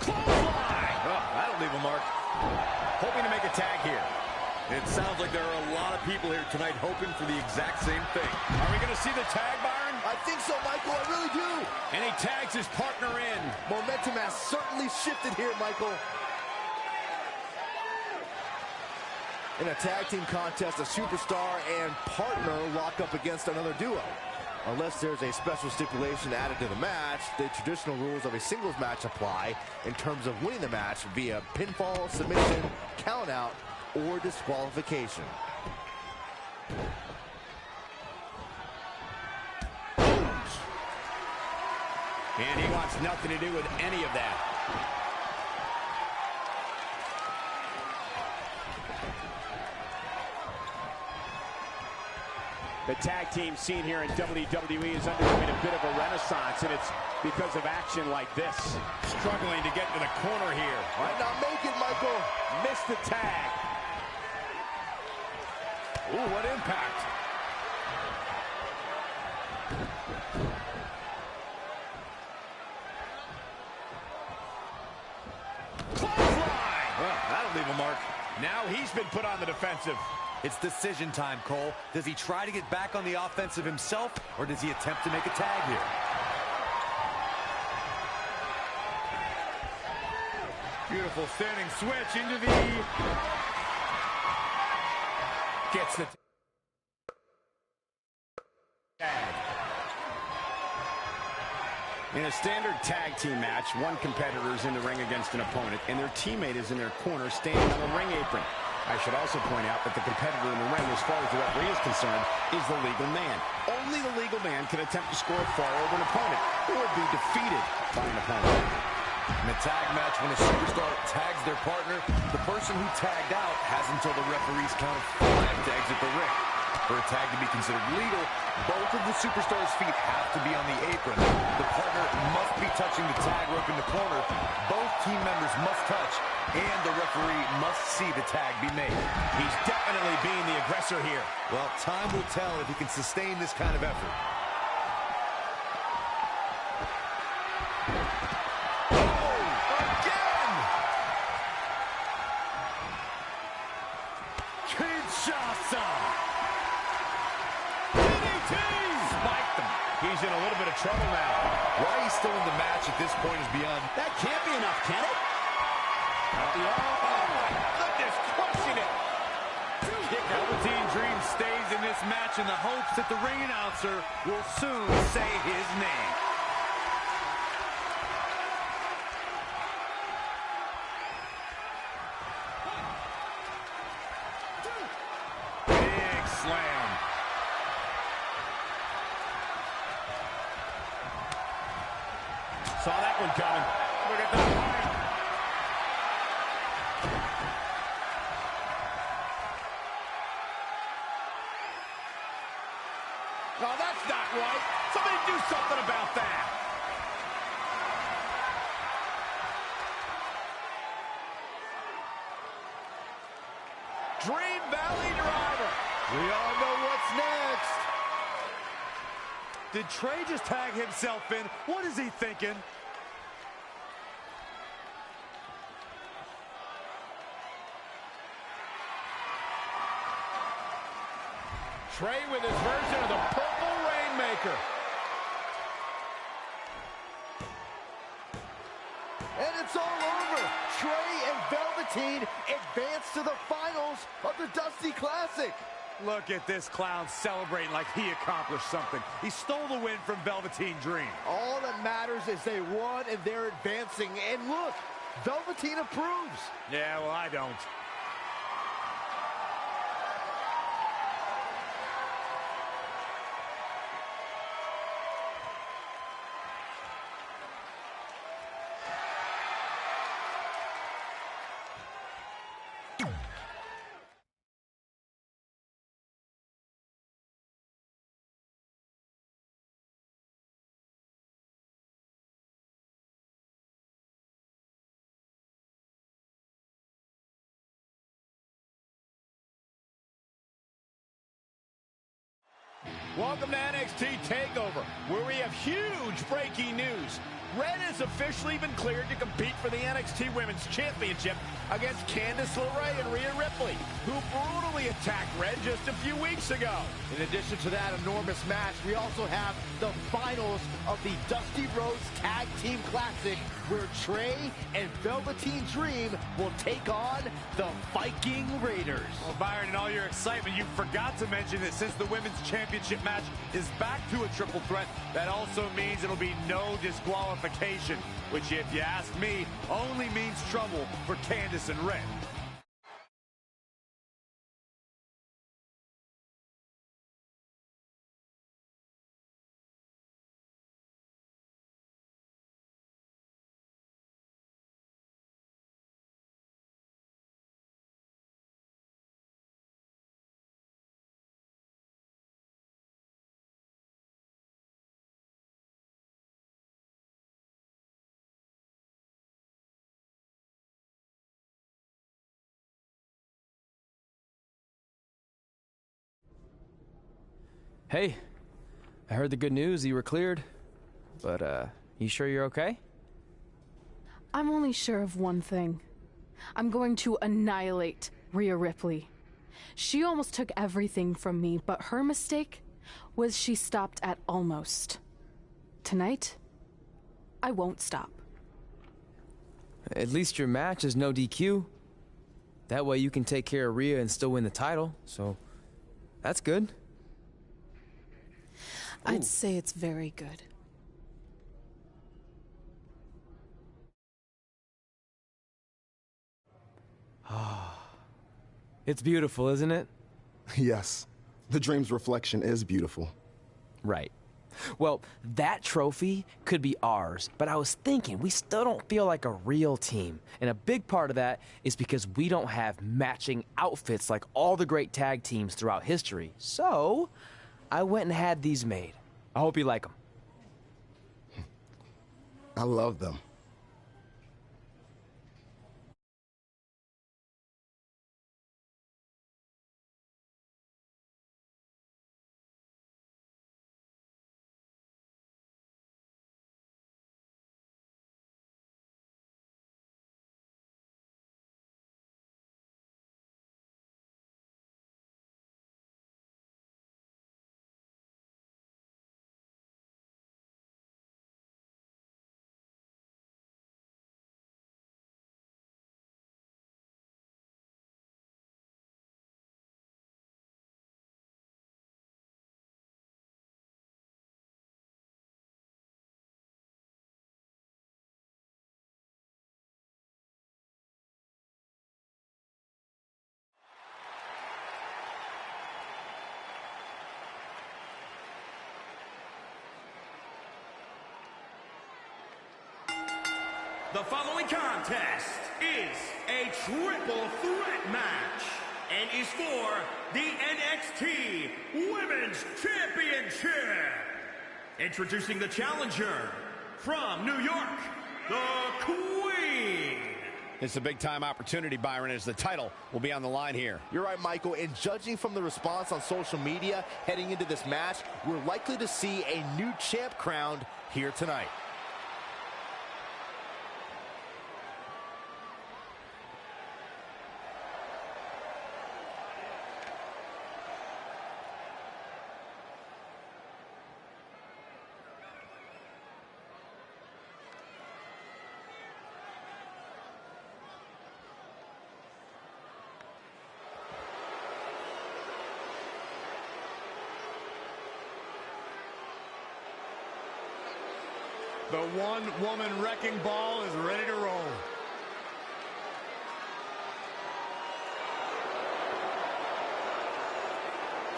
Clothesline! Oh, that'll leave a mark. Hoping to make a tag here. It sounds like there are a lot of people here tonight hoping for the exact same thing. Are we going to see the tag, Byron? I think so, Michael. I really do. And he tags his partner in. Momentum has certainly shifted here, Michael. In a tag team contest, a superstar and partner lock up against another duo. Unless there's a special stipulation added to the match, the traditional rules of a singles match apply in terms of winning the match via pinfall, submission, countout, or disqualification. And he wants nothing to do with any of that. The tag team scene here in WWE is undergoing a bit of a renaissance, and it's because of action like this. Struggling to get to the corner here. Might not make it, Michael. Missed the tag. Ooh, what impact. Clothesline! Well, that'll leave a mark. Now he's been put on the defensive. It's decision time, Cole. Does he try to get back on the offensive himself, or does he attempt to make a tag here? Beautiful standing switch into the... Gets the tag. In a standard tag team match, one competitor is in the ring against an opponent, and their teammate is in their corner standing on the ring apron. I should also point out that the competitor in the ring, as far as the referee is concerned, is the legal man. Only the legal man can attempt to score a fall over an opponent or be defeated by an opponent. In a tag match, when a superstar tags their partner, the person who tagged out has until the referee's count of 5 to exit the ring. For a tag to be considered legal, both of the superstars' feet have to be on the apron. The partner must be touching the tag rope in the corner. Both team members must touch, and the referee must see the tag be made. He's definitely being the aggressor here. Well, time will tell if he can sustain this kind of effort. He's in a little bit of trouble now. Why he's still in the match at this point is beyond... That can't be enough, can it? Oh my goodness, crushing it. Velveteen Dream stays in this match in the hopes that the ring announcer will soon say his name. Big slam. Saw that one coming. Look at that. Oh, that's not right. Somebody do something about that. Dream Valley Driver. We all know what's next. Did Trey just tag himself in? What is he thinking? Trey with his version of the Purple Rainmaker. And it's all over. Trey and Velveteen advance to the finals of the Dusty Classic. Look at this clown celebrating like he accomplished something. He stole the win from Velveteen Dream. All that matters is they won and they're advancing. And look, Velveteen approves. Yeah, well, I don't. Welcome to NXT TakeOver, where we have huge breaking news. Red has officially been cleared to compete for the NXT Women's Championship against Candice LeRae and Rhea Ripley, who brutally attacked Red just a few weeks ago. In addition to that enormous match, we also have the finals of the Dusty Rhodes Tag Team Classic, where Trey and Velveteen Dream will take on the Viking Raiders. Well, Byron, in all your excitement, you forgot to mention that since the Women's Championship match is back to a triple threat, that also means it'll be no disqualification, which, if you ask me, only means trouble for Candice and Red. Hey, I heard the good news, you were cleared. But, you sure you're okay? I'm only sure of one thing. I'm going to annihilate Rhea Ripley. She almost took everything from me, but her mistake was she stopped at almost. Tonight, I won't stop. At least your match is no DQ. That way you can take care of Rhea and still win the title, so that's good. I'd say it's very good. It's beautiful, isn't it? Yes, the Dream's reflection is beautiful. Right. Well, that trophy could be ours, but I was thinking we still don't feel like a real team. And a big part of that is because we don't have matching outfits like all the great tag teams throughout history. So, I went and had these made. I hope you like them. I love them. The following contest is a triple threat match and is for the NXT Women's Championship. Introducing the challenger from New York, the Queen. It's a big-time opportunity, Byron, as the title will be on the line here. You're right, Michael, and judging from the response on social media heading into this match, we're likely to see a new champ crowned here tonight. The one-woman wrecking ball is ready to roll.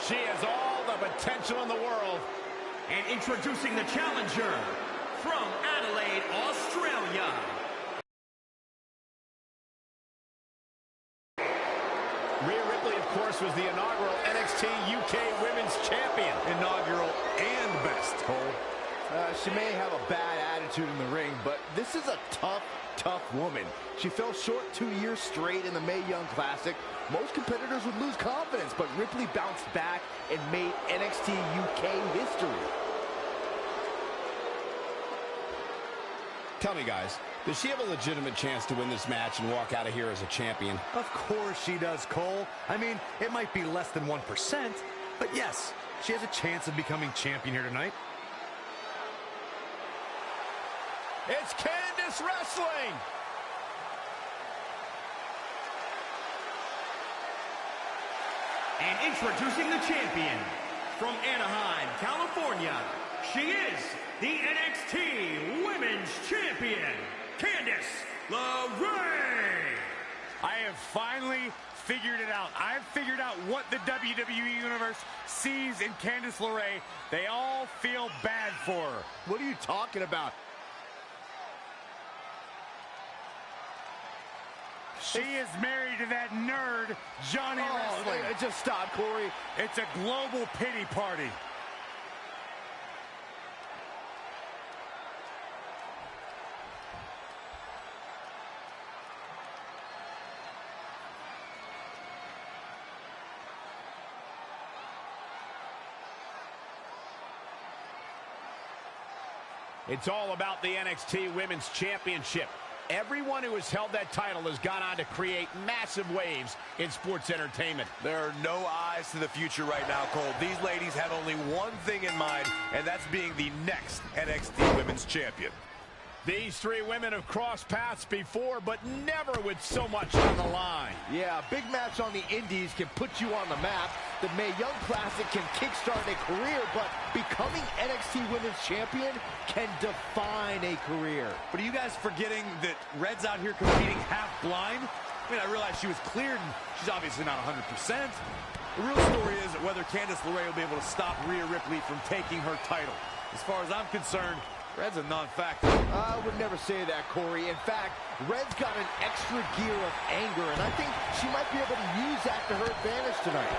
She has all the potential in the world. And introducing the challenger from Adelaide, Australia. Rhea Ripley, of course, was the inaugural NXT UK Women's Champion. Inaugural and best, Cole. She may have a bad attitude in the ring, but this is a tough woman. She fell short 2 years straight in the Mae Young Classic. Most competitors would lose confidence, but Ripley bounced back and made NXT UK history. Tell me, guys, does she have a legitimate chance to win this match and walk out of here as a champion? Of course she does, Cole. I mean, it might be less than 1%, but yes, she has a chance of becoming champion here tonight. It's Candice wrestling. And introducing the champion from Anaheim, California. She is the NXT Women's Champion, Candice LeRae. I have finally figured it out. I've figured out what the WWE Universe sees in Candice LeRae. They all feel bad for her. What are you talking about? She is married to that nerd, Johnny Wrestling. Just stop, Corey. It's a global pity party. It's all about the NXT Women's Championship. Everyone who has held that title has gone on to create massive waves in sports entertainment. There are no eyes to the future right now, Cole. These ladies have only one thing in mind, and that's being the next NXT Women's Champion. These three women have crossed paths before, but never with so much on the line. Yeah, a big match on the Indies can put you on the map. The Mae Young Classic can kickstart a career, but becoming NXT Women's Champion can define a career. But are you guys forgetting that Red's out here competing half blind? I mean, I realize she was cleared, and she's obviously not 100%. The real story is whether Candice LeRae will be able to stop Rhea Ripley from taking her title. As far as I'm concerned, Red's a non-factor. I would never say that, Corey. In fact, Red's got an extra gear of anger, and I think she might be able to use that to her advantage tonight.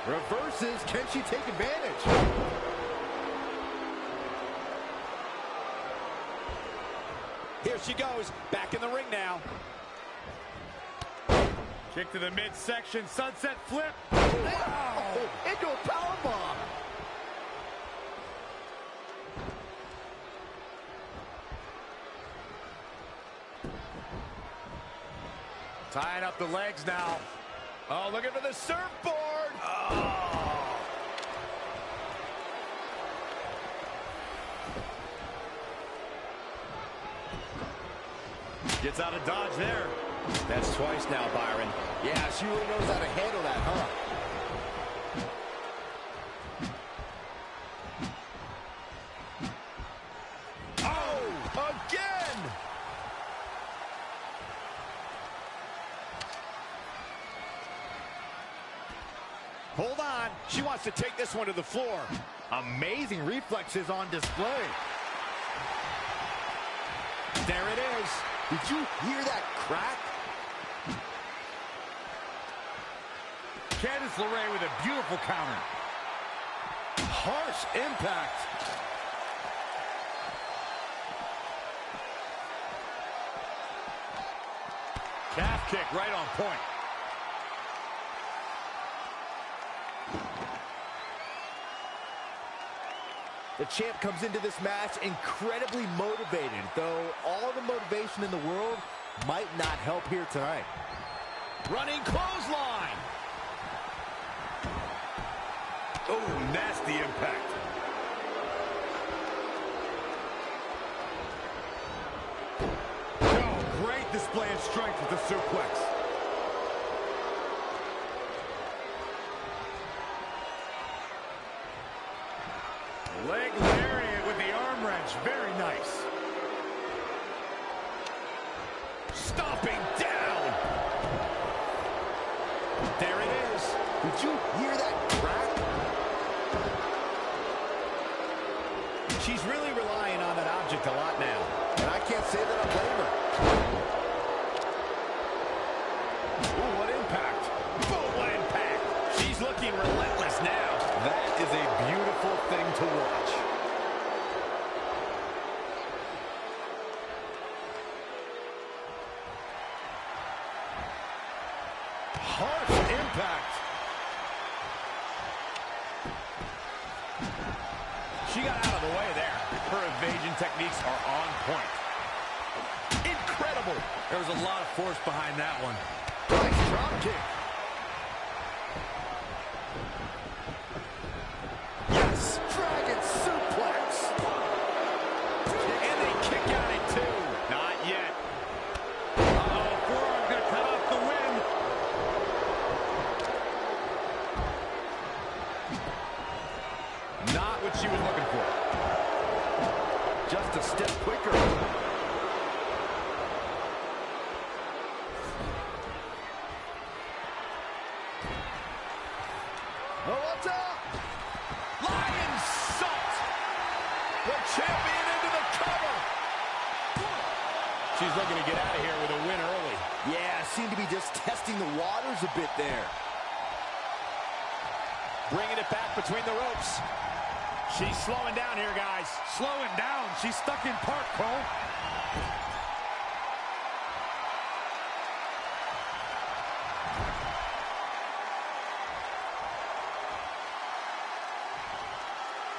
Reverses. Can she take advantage? Here she goes, back in the ring now. Kick to the midsection, sunset flip. Wow! Into a powerbomb. Tying up the legs now. Oh, looking for the surfboard. Oh. Gets out of dodge there. That's twice now, Byron. Yeah, she really knows how to handle that, huh? Oh, again! Hold on. She wants to take this one to the floor. Amazing reflexes on display. There it is. Did you hear that crack? Candice LeRae with a beautiful counter. Harsh impact. Calf kick right on point. The champ comes into this match incredibly motivated, though all the motivation in the world might not help here tonight. Running clothesline. Oh, nasty impact. Oh, great display of strength with the suplex. stomping down. There it is. Did you hear that crack? She's really relying on that object a lot now. And I can't say that I blame her. Ooh, what impact. Boom, what impact. She's looking relentless now. That is a beautiful thing to watch. Harsh impact. She got out of the way there. Her evasion techniques are on point. Incredible. There was a lot of force behind that one. Nice drop kick. Yes. Dragon suplex. And they kick out at 2. Not yet. Uh-oh, forearm's going to cut off the win. Not what she was looking for. Just a step quicker. Oh, what's up? Lion salt. The champion into the cover. She's looking to get out of here with a win early. Yeah, seemed to be just testing the waters a bit there. Bringing it back between the ropes. She's slowing down here, guys. Slowing down. She's stuck in park, Cole.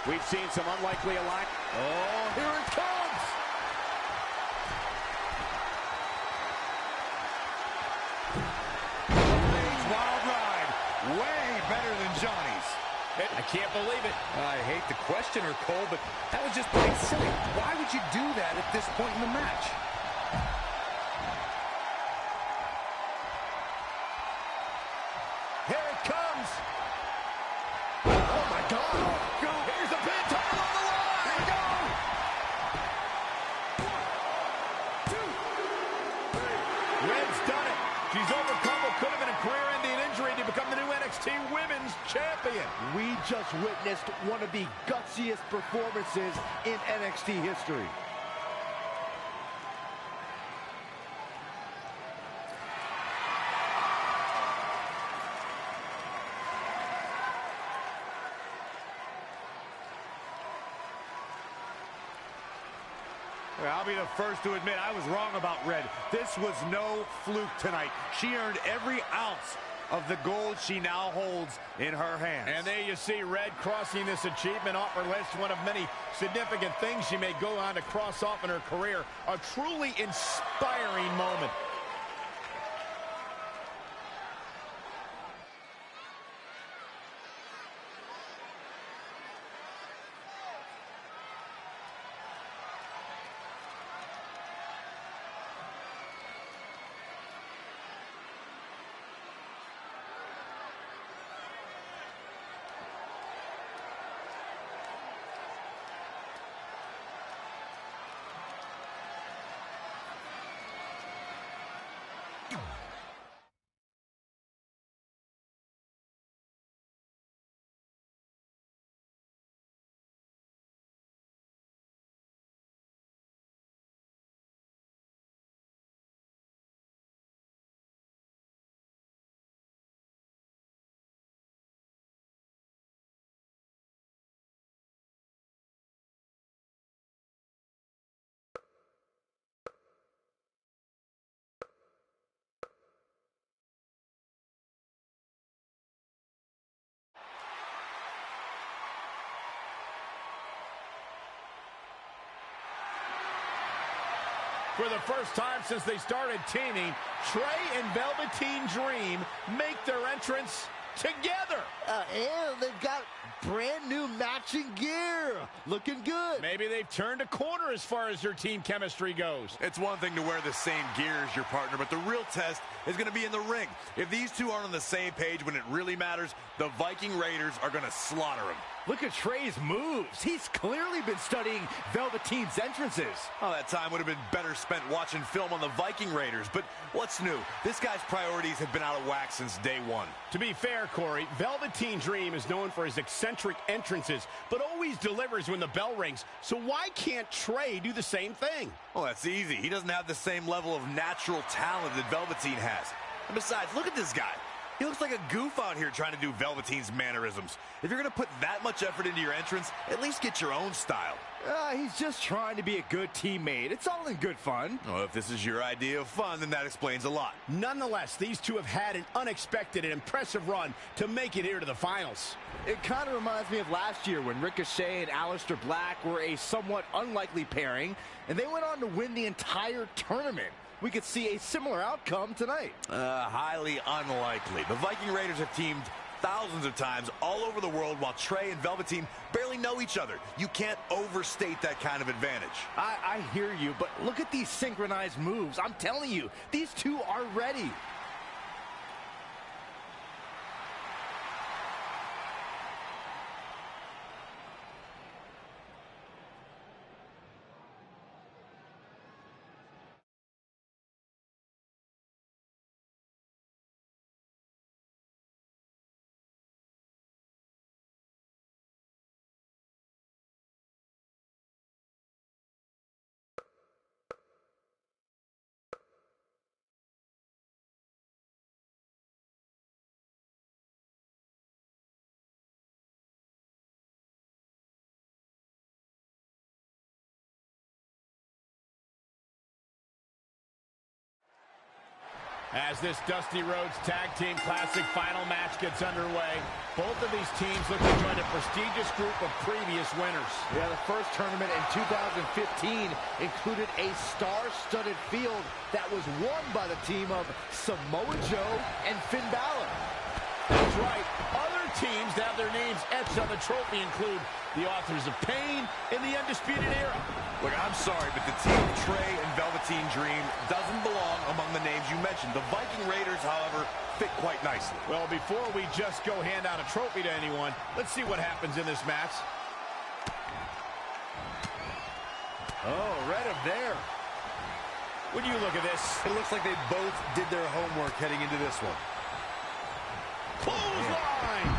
We've seen some unlikely alignment. Oh, here it comes. Wild ride. Way better than Johnny's. I can't believe it. I hate to question her, Cole, but that was just plain silly. Why would you do that at this point in the match? Here it comes. Oh, my God. Go. Here's the pin. Title on the line. Here we go. 1, 2, 3. Red's done it. She's overcome what could have been a career-ending injury to become the new NXT Women's Champion. We just witnessed one of the gutsiest performances in NXT history. I'll be the first to admit I was wrong about Red. This was no fluke tonight. She earned every ounce of the gold she now holds in her hands. And there you see Red crossing this achievement off her list, one of many significant things she may go on to cross off in her career. A truly inspiring moment. For the first time since they started teaming, Trey and Velveteen Dream make their entrance together. And they've got brand new matching gear. Looking good. Maybe they've turned a corner as far as their team chemistry goes. It's one thing to wear the same gear as your partner, but the real test is going to be in the ring. If these two aren't on the same page when it really matters, the Viking Raiders are going to slaughter them. Look at Trey's moves. He's clearly been studying Velveteen's entrances. Oh, that time would have been better spent watching film on the Viking Raiders. But what's new? This guy's priorities have been out of whack since day one. To be fair, Corey, Velveteen Dream is known for his eccentric entrances, but always delivers when the bell rings. So why can't Trey do the same thing? Well, that's easy. He doesn't have the same level of natural talent that Velveteen has. And besides, look at this guy. He looks like a goof out here trying to do Velveteen's mannerisms. If you're going to put that much effort into your entrance, at least get your own style. He's just trying to be a good teammate. It's all in good fun. Well, if this is your idea of fun, then that explains a lot. Nonetheless, these two have had an unexpected and impressive run to make it here to the finals. It kind of reminds me of last year when Ricochet and Aleister Black were a somewhat unlikely pairing, and they went on to win the entire tournament. We could see a similar outcome tonight. Highly unlikely. The Viking Raiders have teamed thousands of times all over the world while Trey and Velveteen barely know each other. You can't overstate that kind of advantage. I hear you, but look at these synchronized moves. I'm telling you, these two are ready. As this Dusty Rhodes Tag Team Classic final match gets underway, both of these teams look to join a prestigious group of previous winners. Yeah, the first tournament in 2015 included a star-studded field that was won by the team of Samoa Joe and Finn Balor. That's right. Other teams that have their names etched on the trophy include the Authors of Pain and the Undisputed Era. Look, I'm sorry, but the team of Trey and Velveteen Dream doesn't belong among the names you mentioned. The Viking Raiders, however, fit quite nicely. Well, before we just go hand out a trophy to anyone, let's see what happens in this match. Oh, read him there. When you look at this, it looks like they both did their homework heading into this one. Clothesline!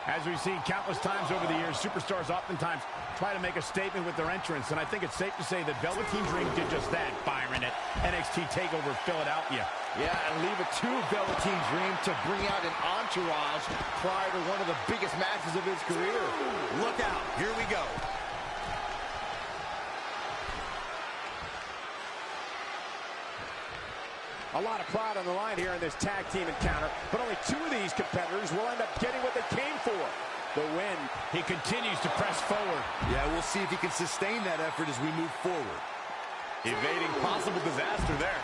As we've seen countless times over the years, superstars oftentimes try to make a statement with their entrance, and I think it's safe to say that Velveteen Dream did just that, Byron, at NXT TakeOver Philadelphia. Yeah, and leave it to Velveteen Dream to bring out an entourage prior to one of the biggest matches of his career. Look out, here we go. A lot of pride on the line here in this tag team encounter, but only two of these competitors will end up getting what they came for, the win. He continues to press forward. Yeah, we'll see if he can sustain that effort as we move forward. Evading possible disaster there.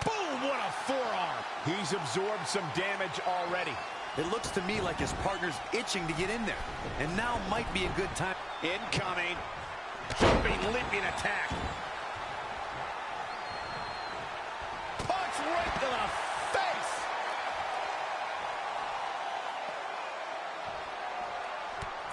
Boom, what a forearm. He's absorbed some damage already. It looks to me like his partner's itching to get in there, and now might be a good time. Incoming. Jumping, leaping attack. Punch right to the face.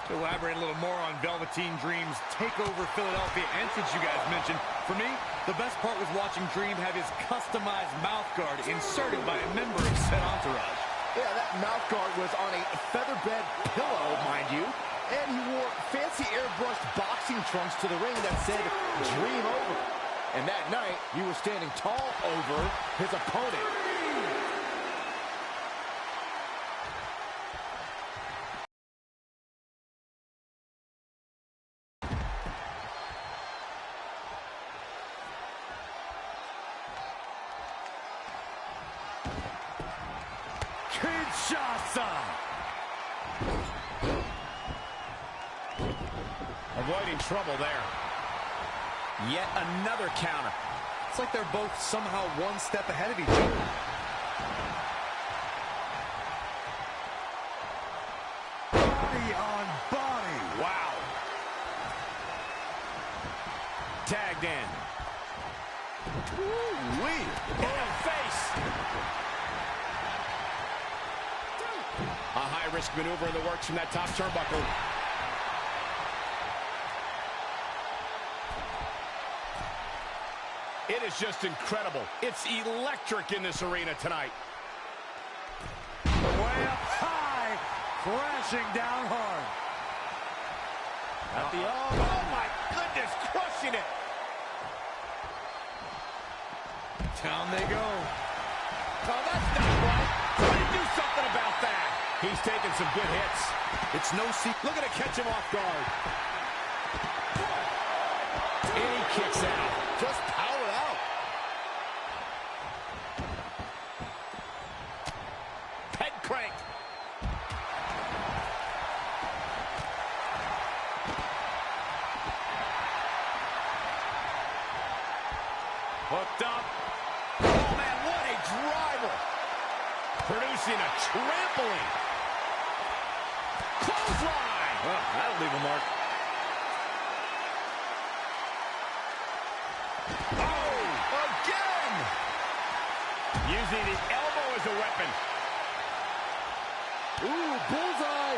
To elaborate a little more on Velveteen Dream's TakeOver Philadelphia entrance you guys mentioned, for me, the best part was watching Dream have his customized mouth guard inserted by a member of said entourage. Yeah, that mouth guard was on a featherbed pillow, mind you. And he wore fancy airbrushed boxing trunks to the ring that said, Dream Over. And that night, he was standing tall over his opponent. Kinshasa! Avoiding trouble there. Yet another counter. It's like they're both somehow one step ahead of each other. Body on body. Wow. Tagged in. Ooh-wee. Oh, face. A high-risk maneuver in the works from that top turnbuckle. It is just incredible. It's electric in this arena tonight. Way up high, crashing down hard. At the elbow. Oh, my goodness, crushing it. Down they go. Oh, that's not right. Somebody do something about that. He's taking some good hits. It's no secret. Look at it catch him off guard. And he kicks out. Just power out. Head crank. Hooked up. Oh, man, what a driver. Producing a trampling. Clothesline. Well, that'll leave a mark. Oh, again. Using the elbow as a weapon. Ooh, bullseye.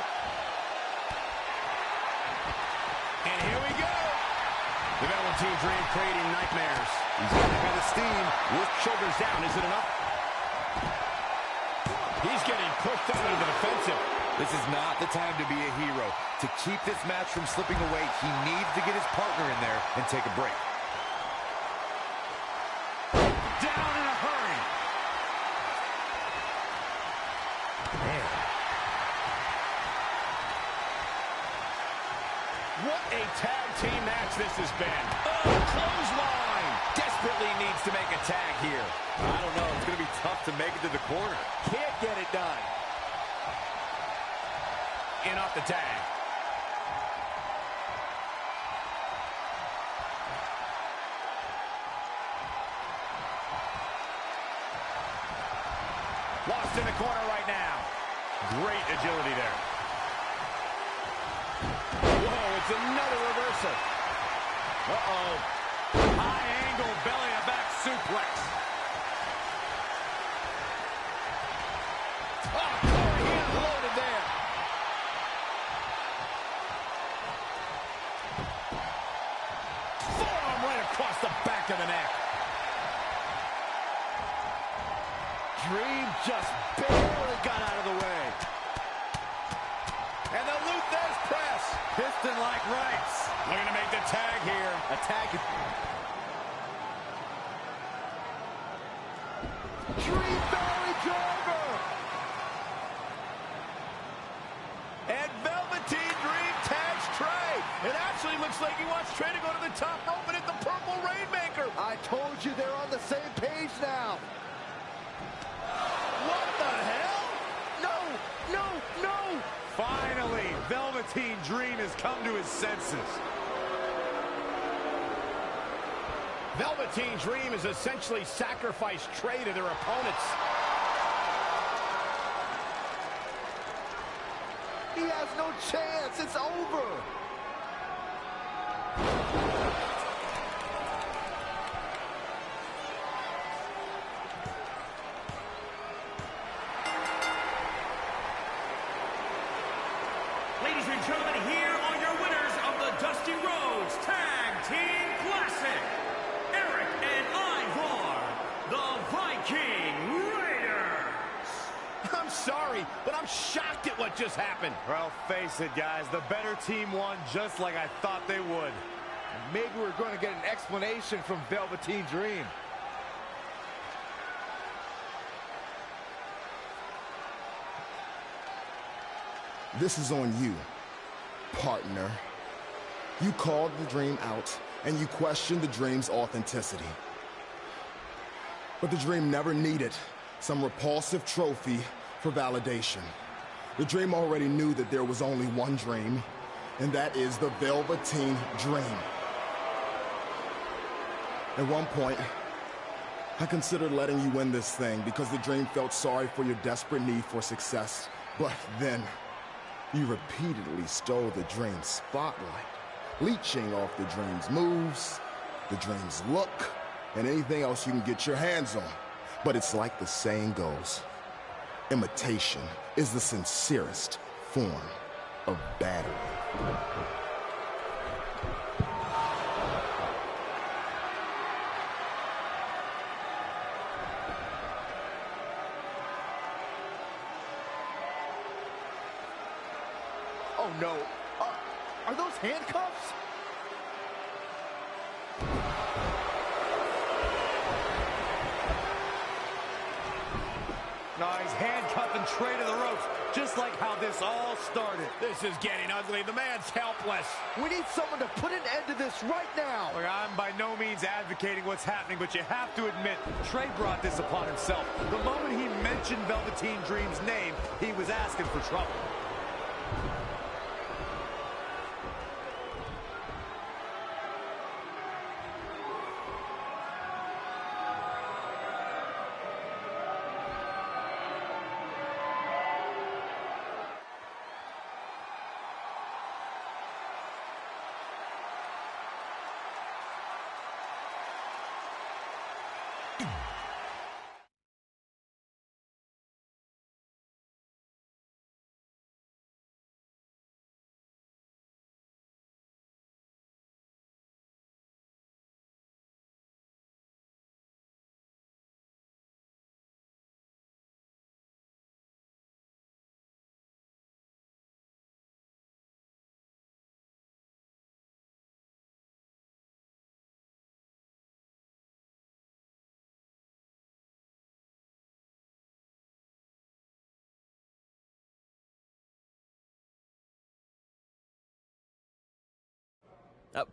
And here we go. The Velveteen Dream creating nightmares. He's got a bit of steam. With shoulders down, is it enough? He's getting pushed out into the defensive. This is not the time to be a hero. To keep this match from slipping away, he needs to get his partner in there and take a break. Down in a hurry. Man. What a tag team match this has been. Oh, clothesline. Desperately needs to make a tag here. I don't know. It's going to be tough to make it to the corner. Can't get it done. In off the tag. Lost in the corner right now. Great agility there. Whoa, it's another reversal. Uh-oh. High angle belly-to-back suplex. Oh, Corey, he unloaded there. Forearm right across the back of the neck. Dream just barely got out of the way. And the Luthez press. Piston-like rights. Looking to make the tag here. A tag. Dream belly driver. And Velveteen Dream tags Trey. It actually looks like he wants Trey to go to the top rope and hit the Purple Rainmaker. I told you they're on the same page now. What the hell? No, no, no. Finally, Velveteen Dream has come to his senses. Velveteen Dream has essentially sacrificed Trey to their opponents. He has no chance. It's over. Ladies and gentlemen, here are your winners of the Dusty Rhodes Tag Team Classic. Eric and Ivar, the Viking Raiders. I'm sorry, but I'm shocked at what just happened. Well, face it, guys. The better team won just like I thought they would. Maybe we're going to get an explanation from Velveteen Dream. This is on you, partner. You called the Dream out, and you questioned the Dream's authenticity. But the Dream never needed some repulsive trophy for validation. The Dream already knew that there was only one Dream, and that is the Velveteen Dream. At one point, I considered letting you win this thing because the Dream felt sorry for your desperate need for success. But then, you repeatedly stole the Dream's spotlight, leeching off the Dream's moves, the Dream's look, and anything else you can get your hands on. But it's like the saying goes, imitation is the sincerest form of battery. Oh no, are those handcuffs? No, he's handcuffing Trey to the ropes, just like how this all started. This is getting ugly. The man's helpless. We need someone to put an end to this right now. Look, I'm by no means advocating what's happening, but you have to admit, Trey brought this upon himself. The moment he mentioned Velveteen Dream's name, he was asking for trouble.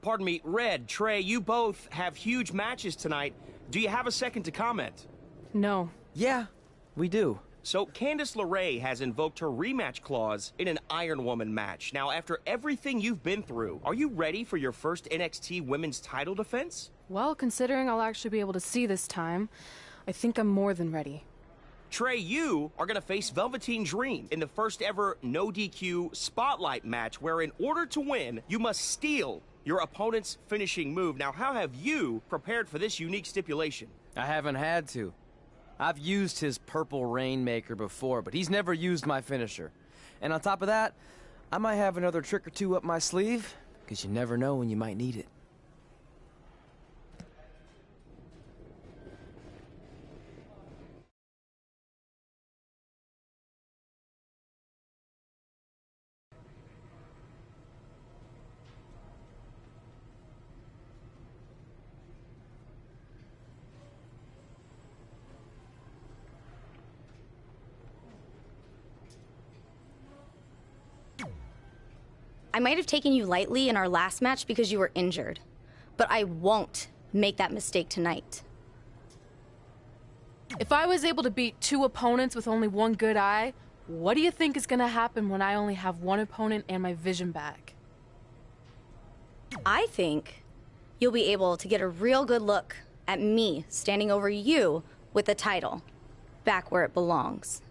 Pardon me, Red, Trey, you both have huge matches tonight. Do you have a second to comment? No. Yeah, we do. So, Candice LeRae has invoked her rematch clause in an Iron Woman match. Now, after everything you've been through, are you ready for your first NXT Women's title defense? Well, considering I'll actually be able to see this time, I think I'm more than ready. Trey, you are going to face Velveteen Dream in the first ever no DQ spotlight match, where in order to win, you must steal your opponent's finishing move. Now, how have you prepared for this unique stipulation? I haven't had to. I've used his purple Rainmaker before, but he's never used my finisher. And on top of that, I might have another trick or two up my sleeve, because you never know when you might need it. I might have taken you lightly in our last match because you were injured, but I won't make that mistake tonight. If I was able to beat 2 opponents with only 1 good eye, what do you think is gonna happen when I only have 1 opponent and my vision back? I think you'll be able to get a real good look at me standing over you with the title, back where it belongs.